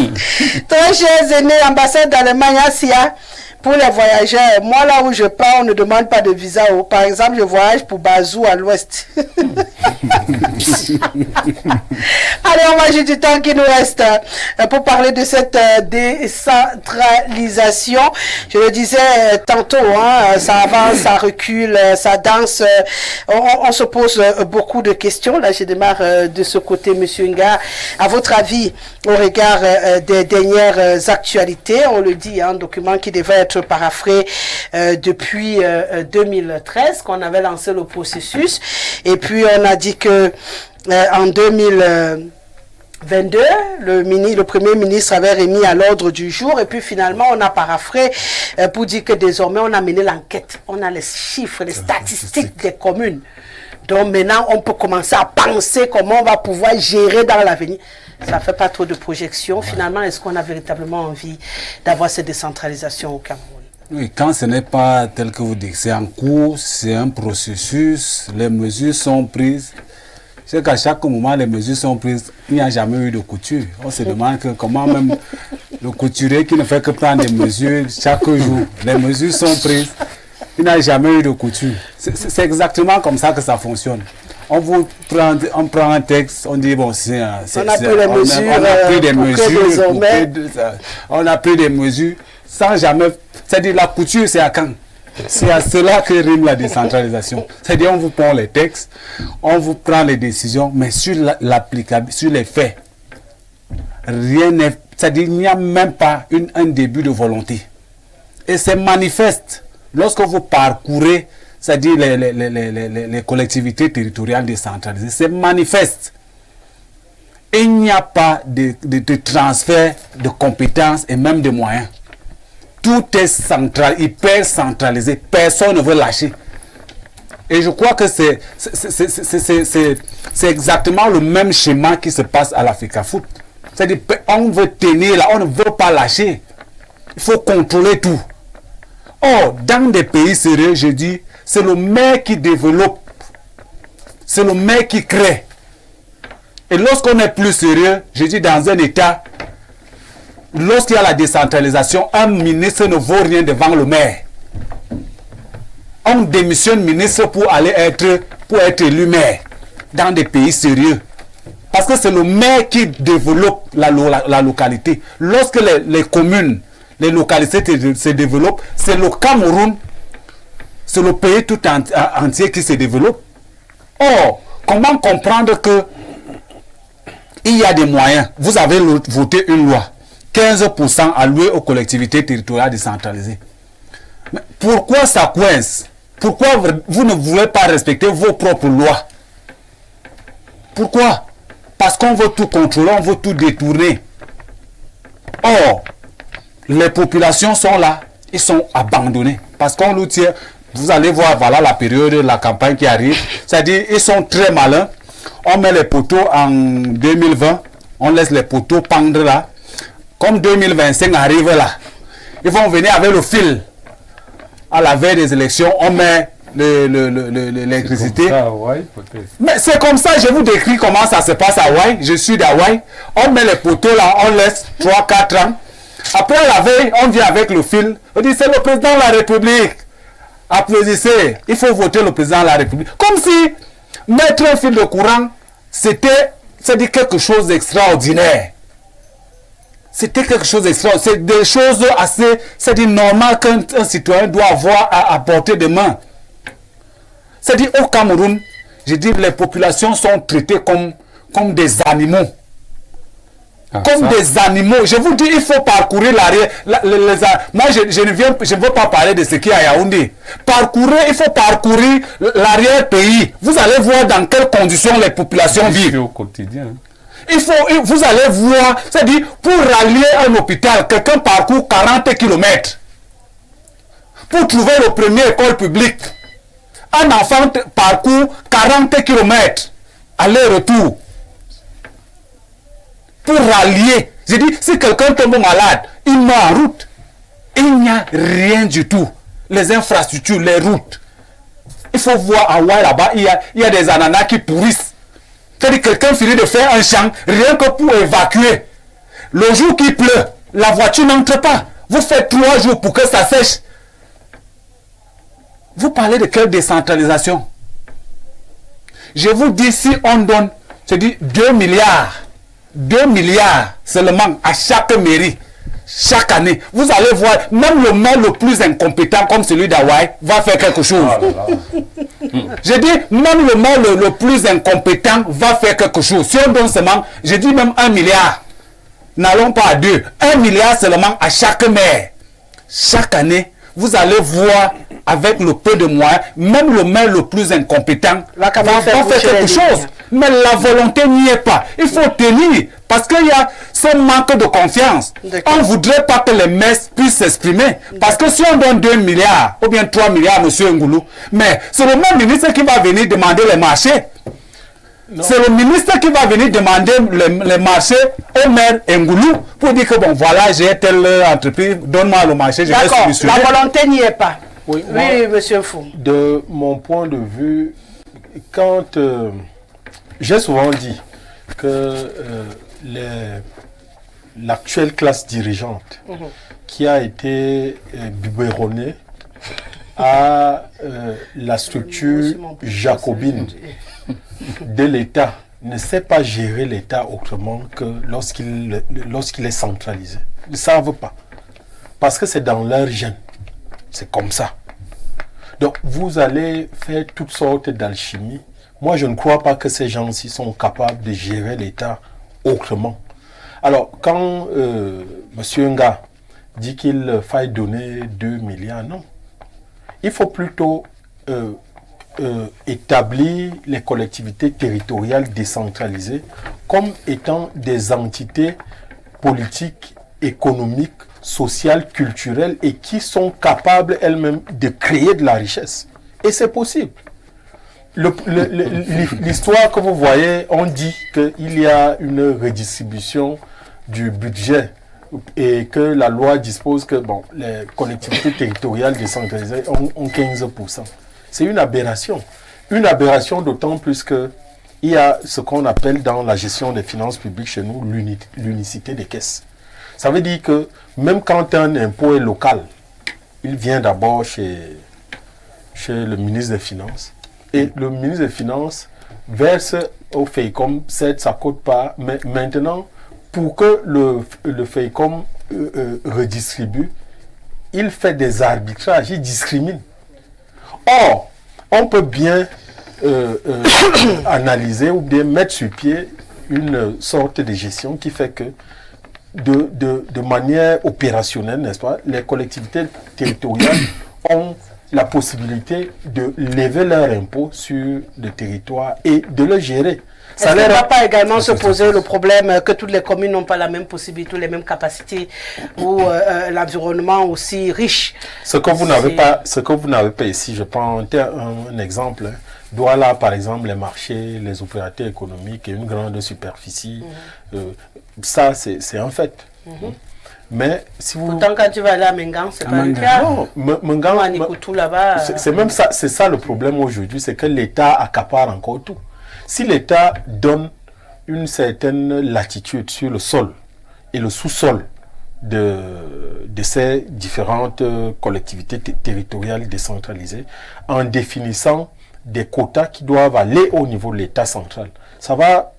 Très chers aînés, ambassade d'Allemagne, Asia. Pour les voyageurs, moi là où je pars, on ne demande pas de visa. Par exemple, je voyage pour Bazou à l'ouest. Allez, on va juste du temps qui nous reste pour parler de cette décentralisation. Je le disais tantôt, hein, ça avance, ça recule, ça danse. On se pose beaucoup de questions. Là, je démarre de ce côté, Monsieur Nga. À votre avis, au regard des dernières actualités, on le dit, un document qui devait être paraphré depuis 2013 qu'on avait lancé le processus et puis on a dit que en 2022 le premier ministre avait remis à l'ordre du jour et puis finalement on a paraphré pour dire que désormais on a mené l'enquête, on a les chiffres, les statistiques des communes. Donc maintenant on peut commencer à penser comment on va pouvoir gérer dans l'avenir. Ça ne fait pas trop de projections. Finalement, est-ce qu'on a véritablement envie d'avoir cette décentralisation au Cameroun? Oui, quand ce n'est pas tel que vous dites, c'est en cours, c'est un processus, les mesures sont prises. C'est qu'à chaque moment, les mesures sont prises, il n'y a jamais eu de couture. On se demande comment même le couturier qui ne fait que prendre des mesures chaque jour, les mesures sont prises, il n'y a jamais eu de couture. C'est exactement comme ça que ça fonctionne. On prend un texte, on dit bon, on a pris des mesures, on a pris des mesures sans jamais. C'est-à-dire la couture, c'est à quand? C'est à cela que rime la décentralisation. C'est-à-dire on vous prend les textes, on vous prend les décisions, mais sur l'applicabilité, sur les faits, rien n'est. C'est-à-dire il n'y a même pas un début de volonté. Et c'est manifeste lorsque vous parcourez, c'est-à-dire les collectivités territoriales décentralisées, c'est manifeste. Il n'y a pas de transfert de compétences et même de moyens. Tout est hyper centralisé. Personne ne veut lâcher. Et je crois que c'est exactement le même schéma qui se passe à l'Africa Foot. C'est-à-dire on veut tenir là, on ne veut pas lâcher. Il faut contrôler tout. Or, dans des pays sérieux, je dis, c'est le maire qui développe. C'est le maire qui crée. Et lorsqu'on est plus sérieux, je dis dans un État, lorsqu'il y a la décentralisation, un ministre ne vaut rien devant le maire. On démissionne ministre pour être élu maire dans des pays sérieux. Parce que c'est le maire qui développe la localité. Lorsque les communes, les localités se développent, c'est le Cameroun, c'est le pays tout entier qui se développe. Or, comment comprendre que il y a des moyens? Vous avez voté une loi. 15% alloués aux collectivités territoriales décentralisées. Mais pourquoi ça coince? Pourquoi vous ne voulez pas respecter vos propres lois? Pourquoi? Parce qu'on veut tout contrôler, on veut tout détourner. Or, les populations sont là, ils sont abandonnés. Parce qu'on nous tient, vous allez voir, voilà la période de la campagne qui arrive. C'est-à-dire, ils sont très malins. On met les poteaux en 2020, on laisse les poteaux pendre là. Comme 2025 arrive là, ils vont venir avec le fil. À la veille des élections, on met l'électricité. Mais c'est comme ça, je vous décris comment ça se passe à Hawaï. Je suis d'Hawaï. On met les poteaux là, on laisse 3-4 ans. Après la veille, on vient avec le fil. On dit c'est le président de la République. Applaudissez. Il faut voter le président de la République. Comme si mettre un fil de courant, c'était quelque chose d'extraordinaire. C'était quelque chose d'extraordinaire. C'est des choses assez, c'est-à-dire normal qu'un citoyen doit avoir à portée de main. C'est-à-dire au Cameroun, je dis les populations sont traitées comme des animaux. Des animaux. Je vous dis, il faut parcourir l'arrière. Moi, je ne veux pas parler de ce qui est à Yaoundé. Il faut parcourir l'arrière-pays. Vous allez voir dans quelles conditions les populations vivent. Au quotidien. Vous allez voir, c'est-à-dire, pour rallier un hôpital, quelqu'un parcourt 40 km. Pour trouver le premier école publique, un enfant parcourt 40 km. Aller-retour. Pour rallier. Je dis, si quelqu'un tombe malade, il meurt en route. Il n'y a rien du tout. Les infrastructures, les routes. Il faut voir à Hawaï là-bas, il y a des ananas qui pourrissent. C'est-à-dire que quelqu'un finit de faire un champ, rien que pour évacuer. Le jour qu'il pleut, la voiture n'entre pas. Vous faites 3 jours pour que ça sèche. Vous parlez de quelle décentralisation? Je vous dis, si on donne, je dis 2 milliards seulement à chaque mairie, chaque année, vous allez voir, même le maire le plus incompétent comme celui d'Hawaï va faire quelque chose. Je dis, même le maire le plus incompétent va faire quelque chose. Si on donne seulement, je dis même 1 milliard, n'allons pas à 2, 1 milliard seulement à chaque maire. Chaque année, vous allez voir avec le peu de moyens, même le maire le plus incompétent va faire quelque chose. Mais la volonté n'y est pas. Il faut tenir. Parce qu'il y a ce manque de confiance. On ne voudrait pas que les maires puissent s'exprimer. Parce que si on donne 2 milliards, ou bien 3 milliards, M. Ngoulou, mais c'est le même ministre qui va venir demander les marchés. C'est le ministre qui va venir demander les marchés au maire Ngoulou pour dire que bon, voilà, j'ai telle entreprise, donne-moi le marché, je vais solutionner. La volonté n'y est pas. Oui, monsieur Fou. De mon point de vue, quand j'ai souvent dit que l'actuelle classe dirigeante qui a été biberonnée à la structure jacobine de l'État ne sait pas gérer l'État autrement que lorsqu'il est centralisé. Ils ne savent pas. Parce que c'est dans leur gène. C'est comme ça. Donc, vous allez faire toutes sortes d'alchimie. Moi, je ne crois pas que ces gens-ci sont capables de gérer l'État autrement. Alors, quand M. Nga dit qu'il faille donner 2 milliards, non. Il faut plutôt établir les collectivités territoriales décentralisées comme étant des entités politiques, économiques, sociales, culturelles et qui sont capables elles-mêmes de créer de la richesse. Et c'est possible. L'histoire que vous voyez, on dit qu'il y a une redistribution du budget et que la loi dispose que bon, les collectivités territoriales décentralisées ont 15%. C'est une aberration. Une aberration d'autant plus qu'il y a ce qu'on appelle dans la gestion des finances publiques chez nous l'unicité des caisses. Ça veut dire que même quand un impôt est local, il vient d'abord chez le ministre des Finances. Et le ministre des Finances verse au FEICOM, certes ça ne coûte pas, mais maintenant, pour que le FEICOM redistribue, il fait des arbitrages, il discrimine. Or, on peut bien analyser ou bien mettre sur pied une sorte de gestion qui fait que de manière opérationnelle, n'est-ce pas, les collectivités territoriales ont la possibilité de lever leurs impôts sur le territoire et de le gérer. Est-ce qu'il ne va pas également se poser le problème que toutes les communes n'ont pas la même possibilité, les mêmes capacités ou l'environnement aussi riche? Ce que vous n'avez pas ici, je prends un exemple. Douala, par exemple, les marchés, les opérateurs économiques et une grande superficie, ça c'est un fait. Mais si vous... Pourtant, quand tu vas aller à Mengan, c'est pas le cas. Non, Mengan, là-bas. C'est même ça, c'est ça le problème aujourd'hui, c'est que l'État accapare encore tout. Si l'État donne une certaine latitude sur le sol et le sous-sol de ces différentes collectivités territoriales décentralisées, en définissant des quotas qui doivent aller au niveau de l'État central, ça va,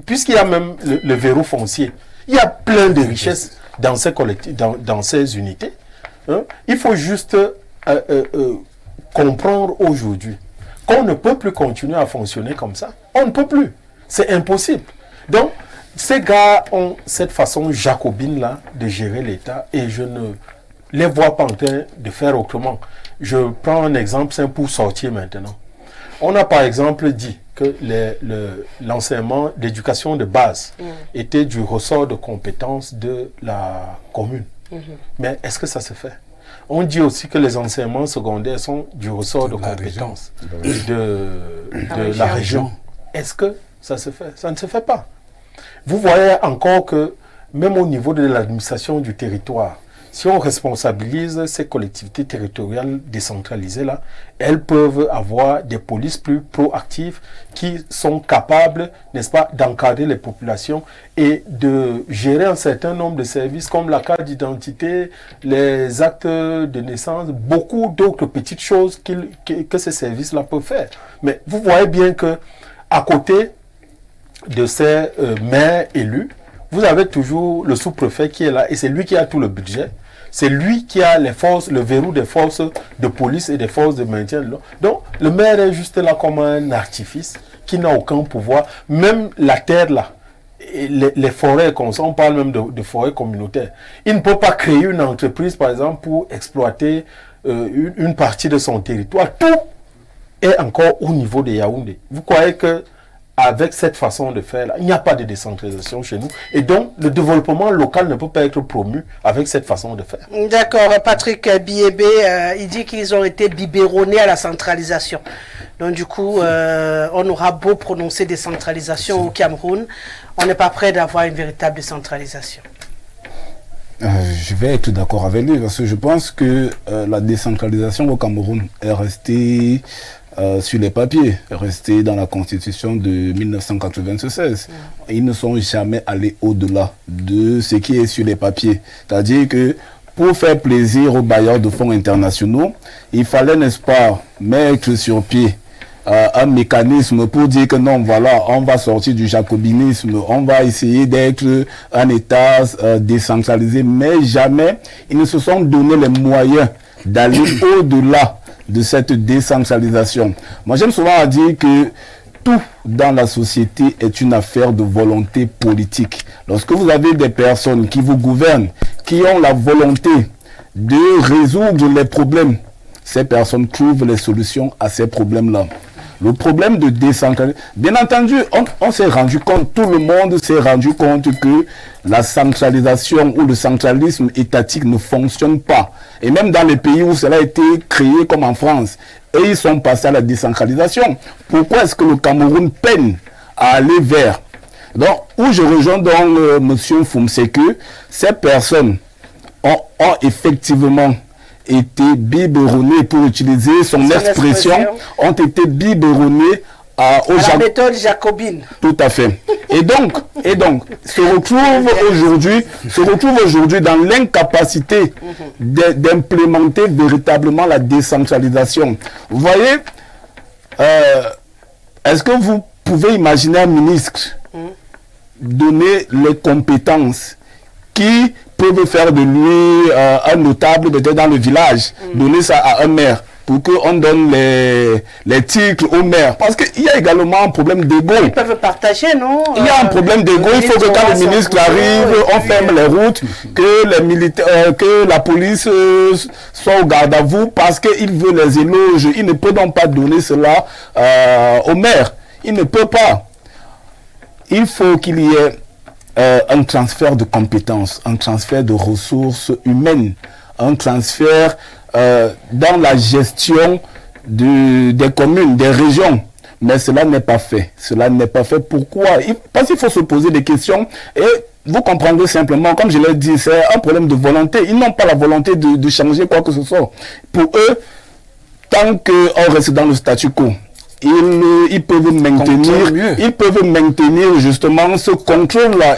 puisqu'il y a même le verrou foncier, il y a plein de richesses dans ces unités. Hein? Il faut juste comprendre aujourd'hui qu'on ne peut plus continuer à fonctionner comme ça. On ne peut plus. C'est impossible. Donc, ces gars ont cette façon jacobine-là de gérer l'État et je ne les vois pas en train de faire autrement. Je prends un exemple simple pour sortir maintenant. On a par exemple dit que l'enseignement d'éducation de base était du ressort de compétences de la commune. Mais est-ce que ça se fait? On dit aussi que les enseignements secondaires sont du ressort de compétences de la région. Est-ce que ça se fait? Ça ne se fait pas. Vous voyez encore que même au niveau de l'administration du territoire, si on responsabilise ces collectivités territoriales décentralisées-là, elles peuvent avoir des polices plus proactives qui sont capables, n'est-ce pas, d'encadrer les populations et de gérer un certain nombre de services comme la carte d'identité, les actes de naissance, beaucoup d'autres petites choses que ces services-là peuvent faire. Mais vous voyez bien que à côté de ces maires élus, vous avez toujours le sous-préfet qui est là et c'est lui qui a tout le budget. C'est lui qui a les forces, le verrou des forces de police et des forces de maintien de l'ordre. Donc, le maire est juste là comme un artifice qui n'a aucun pouvoir. Même la terre là, et les forêts, on parle même de forêts communautaires. Il ne peut pas créer une entreprise, par exemple, pour exploiter une partie de son territoire. Tout est encore au niveau de Yaoundé. Vous croyez que avec cette façon de faire, là, il n'y a pas de décentralisation chez nous. Et donc, le développement local ne peut pas être promu avec cette façon de faire. D'accord. Patrick Biébé, il dit qu'ils ont été biberonnés à la centralisation. Donc du coup, on aura beau prononcer décentralisation au Cameroun, on n'est pas prêt d'avoir une véritable décentralisation. Je vais être d'accord avec lui parce que je pense que la décentralisation au Cameroun est restée sur les papiers, est restée dans la constitution de 1996. Ils ne sont jamais allés au-delà de ce qui est sur les papiers. C'est-à-dire que pour faire plaisir aux bailleurs de fonds internationaux, il fallait, n'est-ce pas, mettre sur pied un mécanisme pour dire que non, voilà, on va sortir du jacobinisme, on va essayer d'être un État décentralisé, mais jamais ils ne se sont donné les moyens d'aller au-delà de cette décentralisation. Moi, j'aime souvent dire que tout dans la société est une affaire de volonté politique. Lorsque vous avez des personnes qui vous gouvernent, qui ont la volonté de résoudre les problèmes, ces personnes trouvent les solutions à ces problèmes-là. Le problème de décentralisation, bien entendu, on s'est rendu compte, tout le monde s'est rendu compte que la centralisation ou le centralisme étatique ne fonctionne pas. Et même dans les pays où cela a été créé, comme en France, et ils sont passés à la décentralisation. Pourquoi est-ce que le Cameroun peine à aller vers? Donc, où je rejoins donc M. Fumseke, ces personnes ont effectivement été biberonnées, pour utiliser son expression, ont été biberonnées à la méthode jacobine. Tout à fait. Et donc se retrouvent aujourd'hui dans l'incapacité d'implémenter véritablement la décentralisation. Vous voyez, est-ce que vous pouvez imaginer un ministre donner les compétences qui peuvent faire de lui un notable peut-être dans le village, donner ça à un maire pour qu'on donne les titres au maire. Parce qu'il y a également un problème d'ego. Ils peuvent partager, non? Il y a un problème d'ego. Il faut que quand le ministre arrive, on ferme les routes, que les militaires, que la police soit au garde à vous parce qu'il veut les éloges. Il ne peut donc pas donner cela au maire. Il ne peut pas. Il faut qu'il y ait un transfert de compétences, un transfert de ressources humaines, un transfert dans la gestion des communes, des régions. Mais cela n'est pas fait. Cela n'est pas fait. Pourquoi? Parce qu'il faut se poser des questions et vous comprendrez simplement, comme je l'ai dit, c'est un problème de volonté. Ils n'ont pas la volonté de changer quoi que ce soit. Pour eux, tant qu'on reste dans le statu quo, ils peuvent maintenir justement ce contrôle-là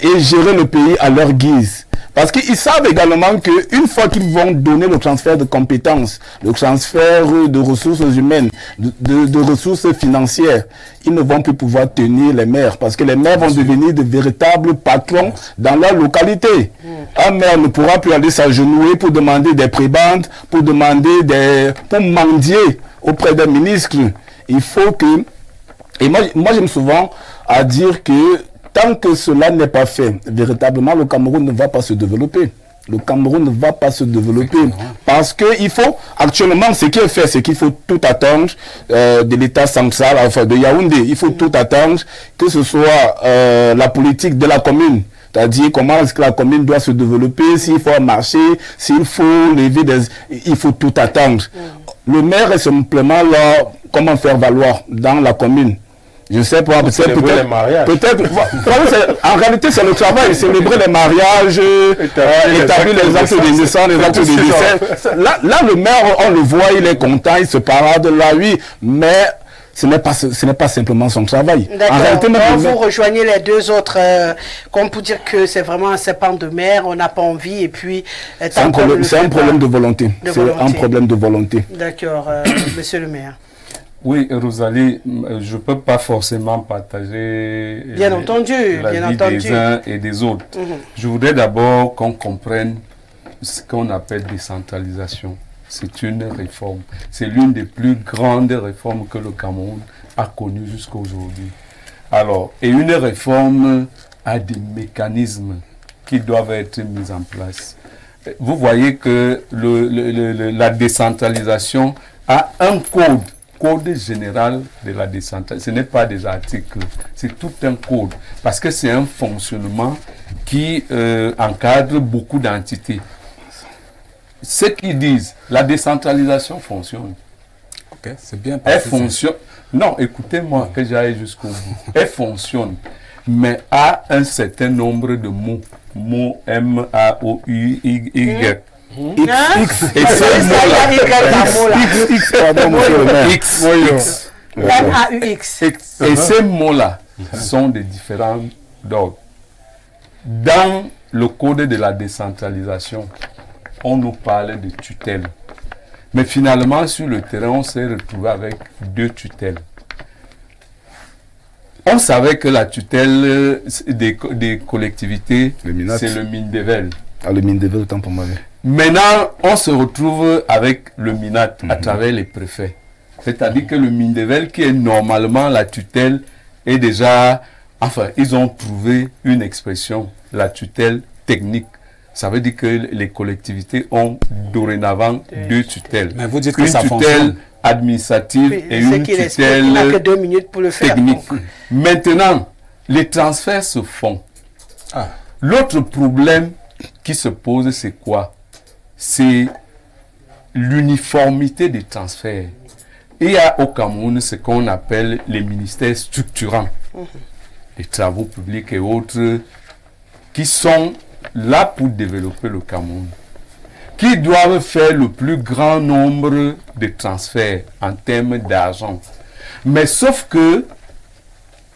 et gérer le pays à leur guise. Parce qu'ils savent également qu'une fois qu'ils vont donner le transfert de compétences, le transfert de ressources humaines, de ressources financières, ils ne vont plus pouvoir tenir les maires. Parce que les maires vont devenir de véritables patrons dans leur localité. Un maire ne pourra plus aller s'agenouiller pour demander des prébendes, pour mendier auprès d'un ministre. Il faut que... Et moi j'aime souvent à dire que tant que cela n'est pas fait, véritablement, le Cameroun ne va pas se développer. Le Cameroun ne va pas se développer parce qu'il faut, actuellement, ce qui est fait, c'est qu'il faut tout attendre de l'État central, enfin de Yaoundé. Il faut tout attendre, que ce soit la politique de la commune. C'est-à-dire comment est-ce que la commune doit se développer, s'il faut un marché, s'il faut lever des... Il faut tout attendre. Le maire est simplement là, comment faire valoir dans la commune. Je sais pas, peut-être, en réalité c'est le travail, célébrer les mariages, établir les actes de naissance, les actes de décès. Là, le maire, on le voit, il est content, il se parade là, oui, mais ce n'est pas simplement son travail. D'accord, vous rejoignez les deux autres, comme pour dire que c'est vraiment un serpent de mer, on n'a pas envie, et puis... C'est un problème de volonté. C'est un problème de volonté. D'accord, monsieur le maire. Oui, Rosalie, je ne peux pas forcément partager bien entendu des uns et des autres. Je voudrais d'abord qu'on comprenne ce qu'on appelle décentralisation. C'est une réforme. C'est l'une des plus grandes réformes que le Cameroun a connues jusqu'à aujourd'hui. Alors, et une réforme a des mécanismes qui doivent être mis en place. Vous voyez que la décentralisation a un code général de la décentralisation. Ce n'est pas des articles, c'est tout un code. Parce que c'est un fonctionnement qui encadre beaucoup d'entités. Ceux qui disent la décentralisation fonctionne, Ok, c'est bien. Elle fonctionne. Non, écoutez-moi que j'aille jusqu'au bout. Elle fonctionne, mais à un certain nombre de mots. Mots M-A-O-U-Y. X. Et ces mots-là. X. M-A-U-X. Et ces mots-là sont des différents d'ordre. Dans le code de la décentralisation, on nous parle de tutelle. Mais finalement, sur le terrain, on s'est retrouvé avec 2 tutelles. On savait que la tutelle des collectivités, c'est le Mindevel. Ah, le Mindevel, autant pour moi. Maintenant, on se retrouve avec le MINAT à travers les préfets. C'est-à-dire que le Mindevel, qui est normalement la tutelle, est déjà... Enfin, ils ont trouvé une expression, la tutelle technique. Ça veut dire que les collectivités ont dorénavant 2 tutelles. Mais vous dites que une ça tutelle fonctionne. administrative et une tutelle il n'a que 2 minutes pour le faire. technique. Maintenant, les transferts se font. Ah. L'autre problème qui se pose, c'est quoi? C'est l'uniformité des transferts. Il y a au Cameroun ce qu'on appelle les ministères structurants, les travaux publics et autres, qui sont là pour développer le Cameroun, qui doivent faire le plus grand nombre de transferts en termes d'argent. Mais sauf que,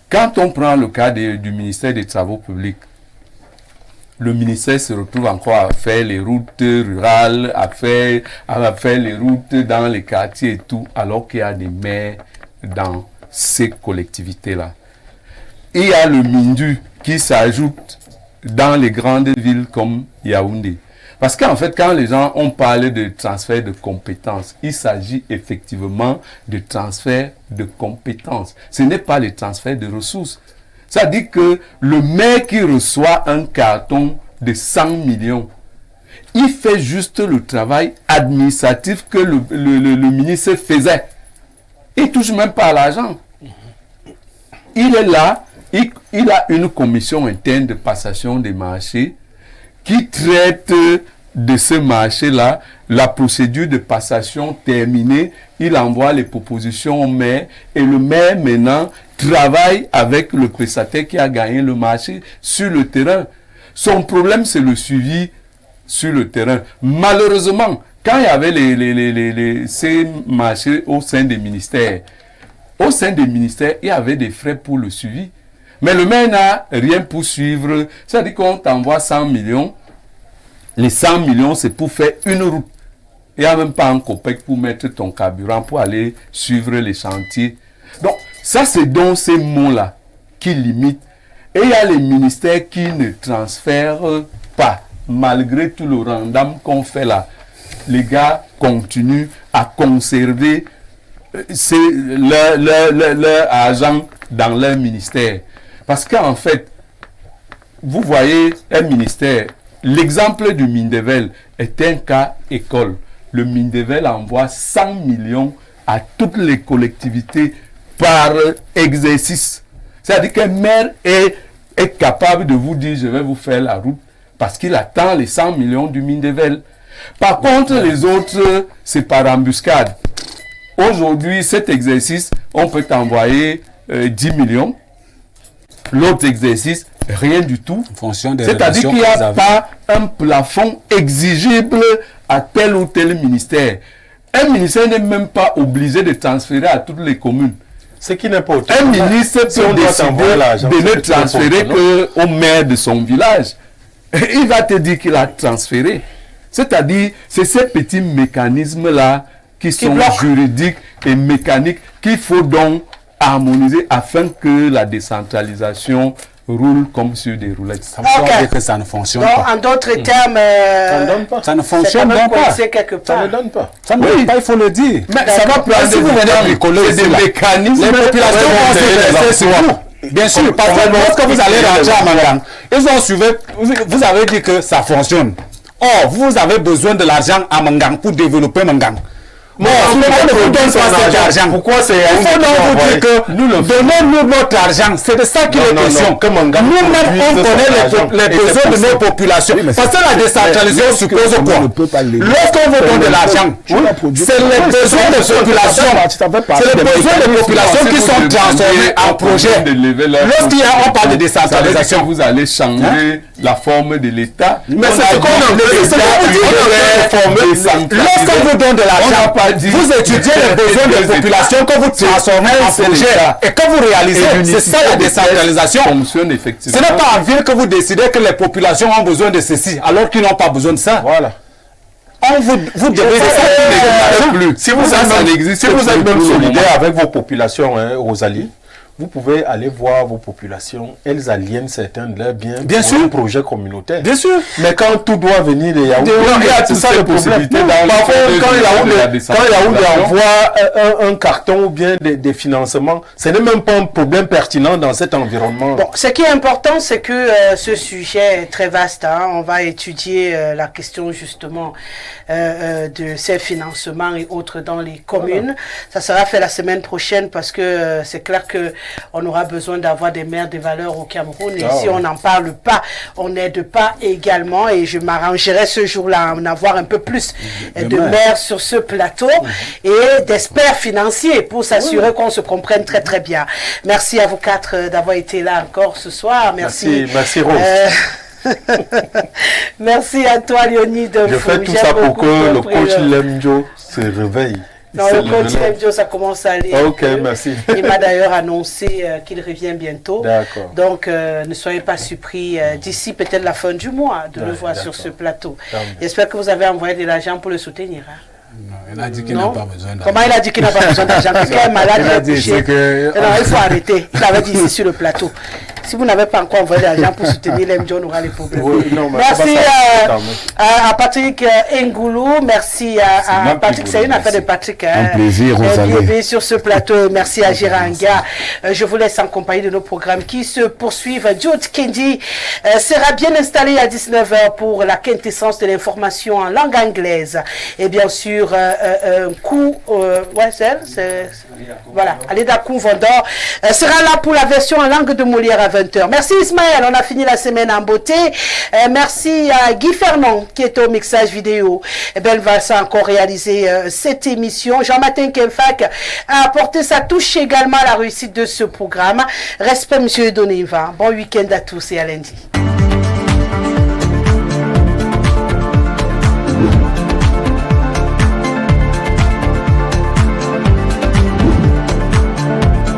quand on prend le cas du ministère des Travaux publics, le ministère se retrouve encore à faire les routes rurales, à faire les routes dans les quartiers et tout, alors qu'il y a des maires dans ces collectivités-là. Il y a le Mindu qui s'ajoute dans les grandes villes comme Yaoundé. Parce qu'en fait, quand les gens ont parlé de transfert de compétences, il s'agit effectivement de transfert de compétences. Ce n'est pas le transfert de ressources. Ça dit que le maire qui reçoit un carton de 100 millions, il fait juste le travail administratif que le ministre faisait. Il ne touche même pas à l'argent. Il est là, il a une commission interne de passation des marchés qui traite de ce marché-là. La procédure de passation terminée, il envoie les propositions au maire et le maire maintenant travaille avec le prestataire qui a gagné le marché sur le terrain. Son problème, c'est le suivi sur le terrain. Malheureusement, quand il y avait ces marchés au sein des ministères, il y avait des frais pour le suivi. Mais le maire n'a rien pour suivre. C'est-à-dire qu'on t'envoie 100 millions. Les 100 millions, c'est pour faire une route. Il n'y a même pas un copec pour mettre ton carburant pour aller suivre les chantiers. Donc, ça, c'est donc ces mots-là qui limitent. Et il y a les ministères qui ne transfèrent pas. Malgré tout le random qu'on fait là, les gars continuent à conserver leur argent dans leur ministère. Parce qu'en fait, vous voyez un ministère, l'exemple du Mindevel est un cas école. Le Mindevel envoie 100 millions à toutes les collectivités par exercice. C'est-à-dire qu'un maire est capable de vous dire je vais vous faire la route parce qu'il attend les 100 millions du Mindevel. Par contre, les autres, c'est par embuscade. Aujourd'hui, cet exercice, on peut t'envoyer 10 millions. L'autre exercice, rien du tout. C'est-à-dire qu'il n'y a pas un plafond exigible à tel ou tel ministère. Un ministère n'est même pas obligé de transférer à toutes les communes. Ce qui n'est pas un ministre peut décider de ne transférer qu'au maire de son village. Il va te dire qu'il a transféré. C'est-à-dire, c'est ces petits mécanismes-là qui sont juridiques et mécaniques qu'il faut donc harmoniser afin que la décentralisation roule comme sur des roulettes. Ça veut dire que ça ne fonctionne pas. En d'autres termes, ça ne fonctionne pas. Ça ne donne pas. Ça ne donne pas, il faut le dire. Mais ça va prendre si vous venez de bricoler des mécanismes. Les populations vont se laisser sur vous. Bien sûr, parce que lorsque vous allez rentrer à Mangang, ils ont suivi, vous avez dit que ça fonctionne. Or, vous avez besoin de l'argent à Mangang pour développer Mangang. Bon, on ne vous donne pas cet argent. Pourquoi c'est il faut donc vous dire que donnez-nous notre argent. C'est de ça qu'il est question. Nous-mêmes, on connaît les besoins de nos populations. Parce que la décentralisation suppose quoi? Lorsqu'on vous donne de l'argent, c'est les besoins de population. C'est les besoins de population qui sont transformés en projets. Lorsqu'on parle de décentralisation, vous allez changer la forme de l'État. Mais c'est ce qu'on a dit. Lorsqu'on vous donne de l'argent, vous étudiez les besoins des populations que vous transformez en projet et que vous réalisez. C'est ça la décentralisation. Fonctionne effectivement. Ce n'est pas en ville que vous décidez que les populations ont besoin de ceci alors qu'ils n'ont pas besoin de ça. Voilà. Vous devez plus. Si vous êtes même solidaire avec vos populations, Rosalie, vous pouvez aller voir vos populations, elles aliènent certains de leurs biens pour un projet communautaire. Bien sûr. Mais quand tout doit venir de Yaoundé, c'est ça le problème. Parfois, quand Yaoundé envoie un carton ou bien des financements, ce n'est même pas un problème pertinent dans cet environnement. Bon, ce qui est important, c'est que ce sujet est très vaste. Hein. On va étudier la question justement de ces financements et autres dans les communes. Voilà. Ça sera fait la semaine prochaine parce que c'est clair que on aura besoin d'avoir des maires de valeur au Cameroun et si on n'en parle pas, on n'aide pas également et je m'arrangerai ce jour-là à en avoir un peu plus de maires sur ce plateau et d'experts financiers pour s'assurer qu'on se comprenne très très bien. Merci à vous quatre d'avoir été là encore ce soir. Merci Rose. Merci à toi Léonide. Je fais tout ça pour que le coach Lemjo se réveille. Non, le coach Lemjo, ça commence à aller. Ok, merci. Il m'a d'ailleurs annoncé qu'il revient bientôt. D'accord. Donc, ne soyez pas surpris d'ici peut-être la fin du mois de le voir sur ce plateau. J'espère que vous avez envoyé de l'argent pour le soutenir. Hein? Non, il a dit qu'il n'a pas besoin d'argent. Comment il a dit qu'il n'a pas besoin d'argent? Quelqu'un est malade, il a dit non, il faut arrêter. Il avait dit ici sur le plateau. Si vous n'avez pas encore envoyé de l'argent pour soutenir l'MJ, on aura les problèmes. Oui, non, merci à Patrick Ngoulou, merci à Patrick, c'est une affaire de Patrick. Un plaisir, Rosalie. Sur ce plateau, merci à Giranga. Je vous laisse en compagnie de nos programmes qui se poursuivent. Jude Kendi sera bien installé à 19h pour la quintessence de l'information en langue anglaise. Et bien sûr, un coup, voilà, Alida Kouvondor sera là pour la version en langue de Molière à 20h. Merci Ismaël, on a fini la semaine en beauté. Merci à Guy Fernand qui est au mixage vidéo. Elle va encore réaliser cette émission. Jean-Martin Kemfak a apporté sa touche également à la réussite de ce programme. Respect, monsieur Doniva. Bon week-end à tous et à lundi.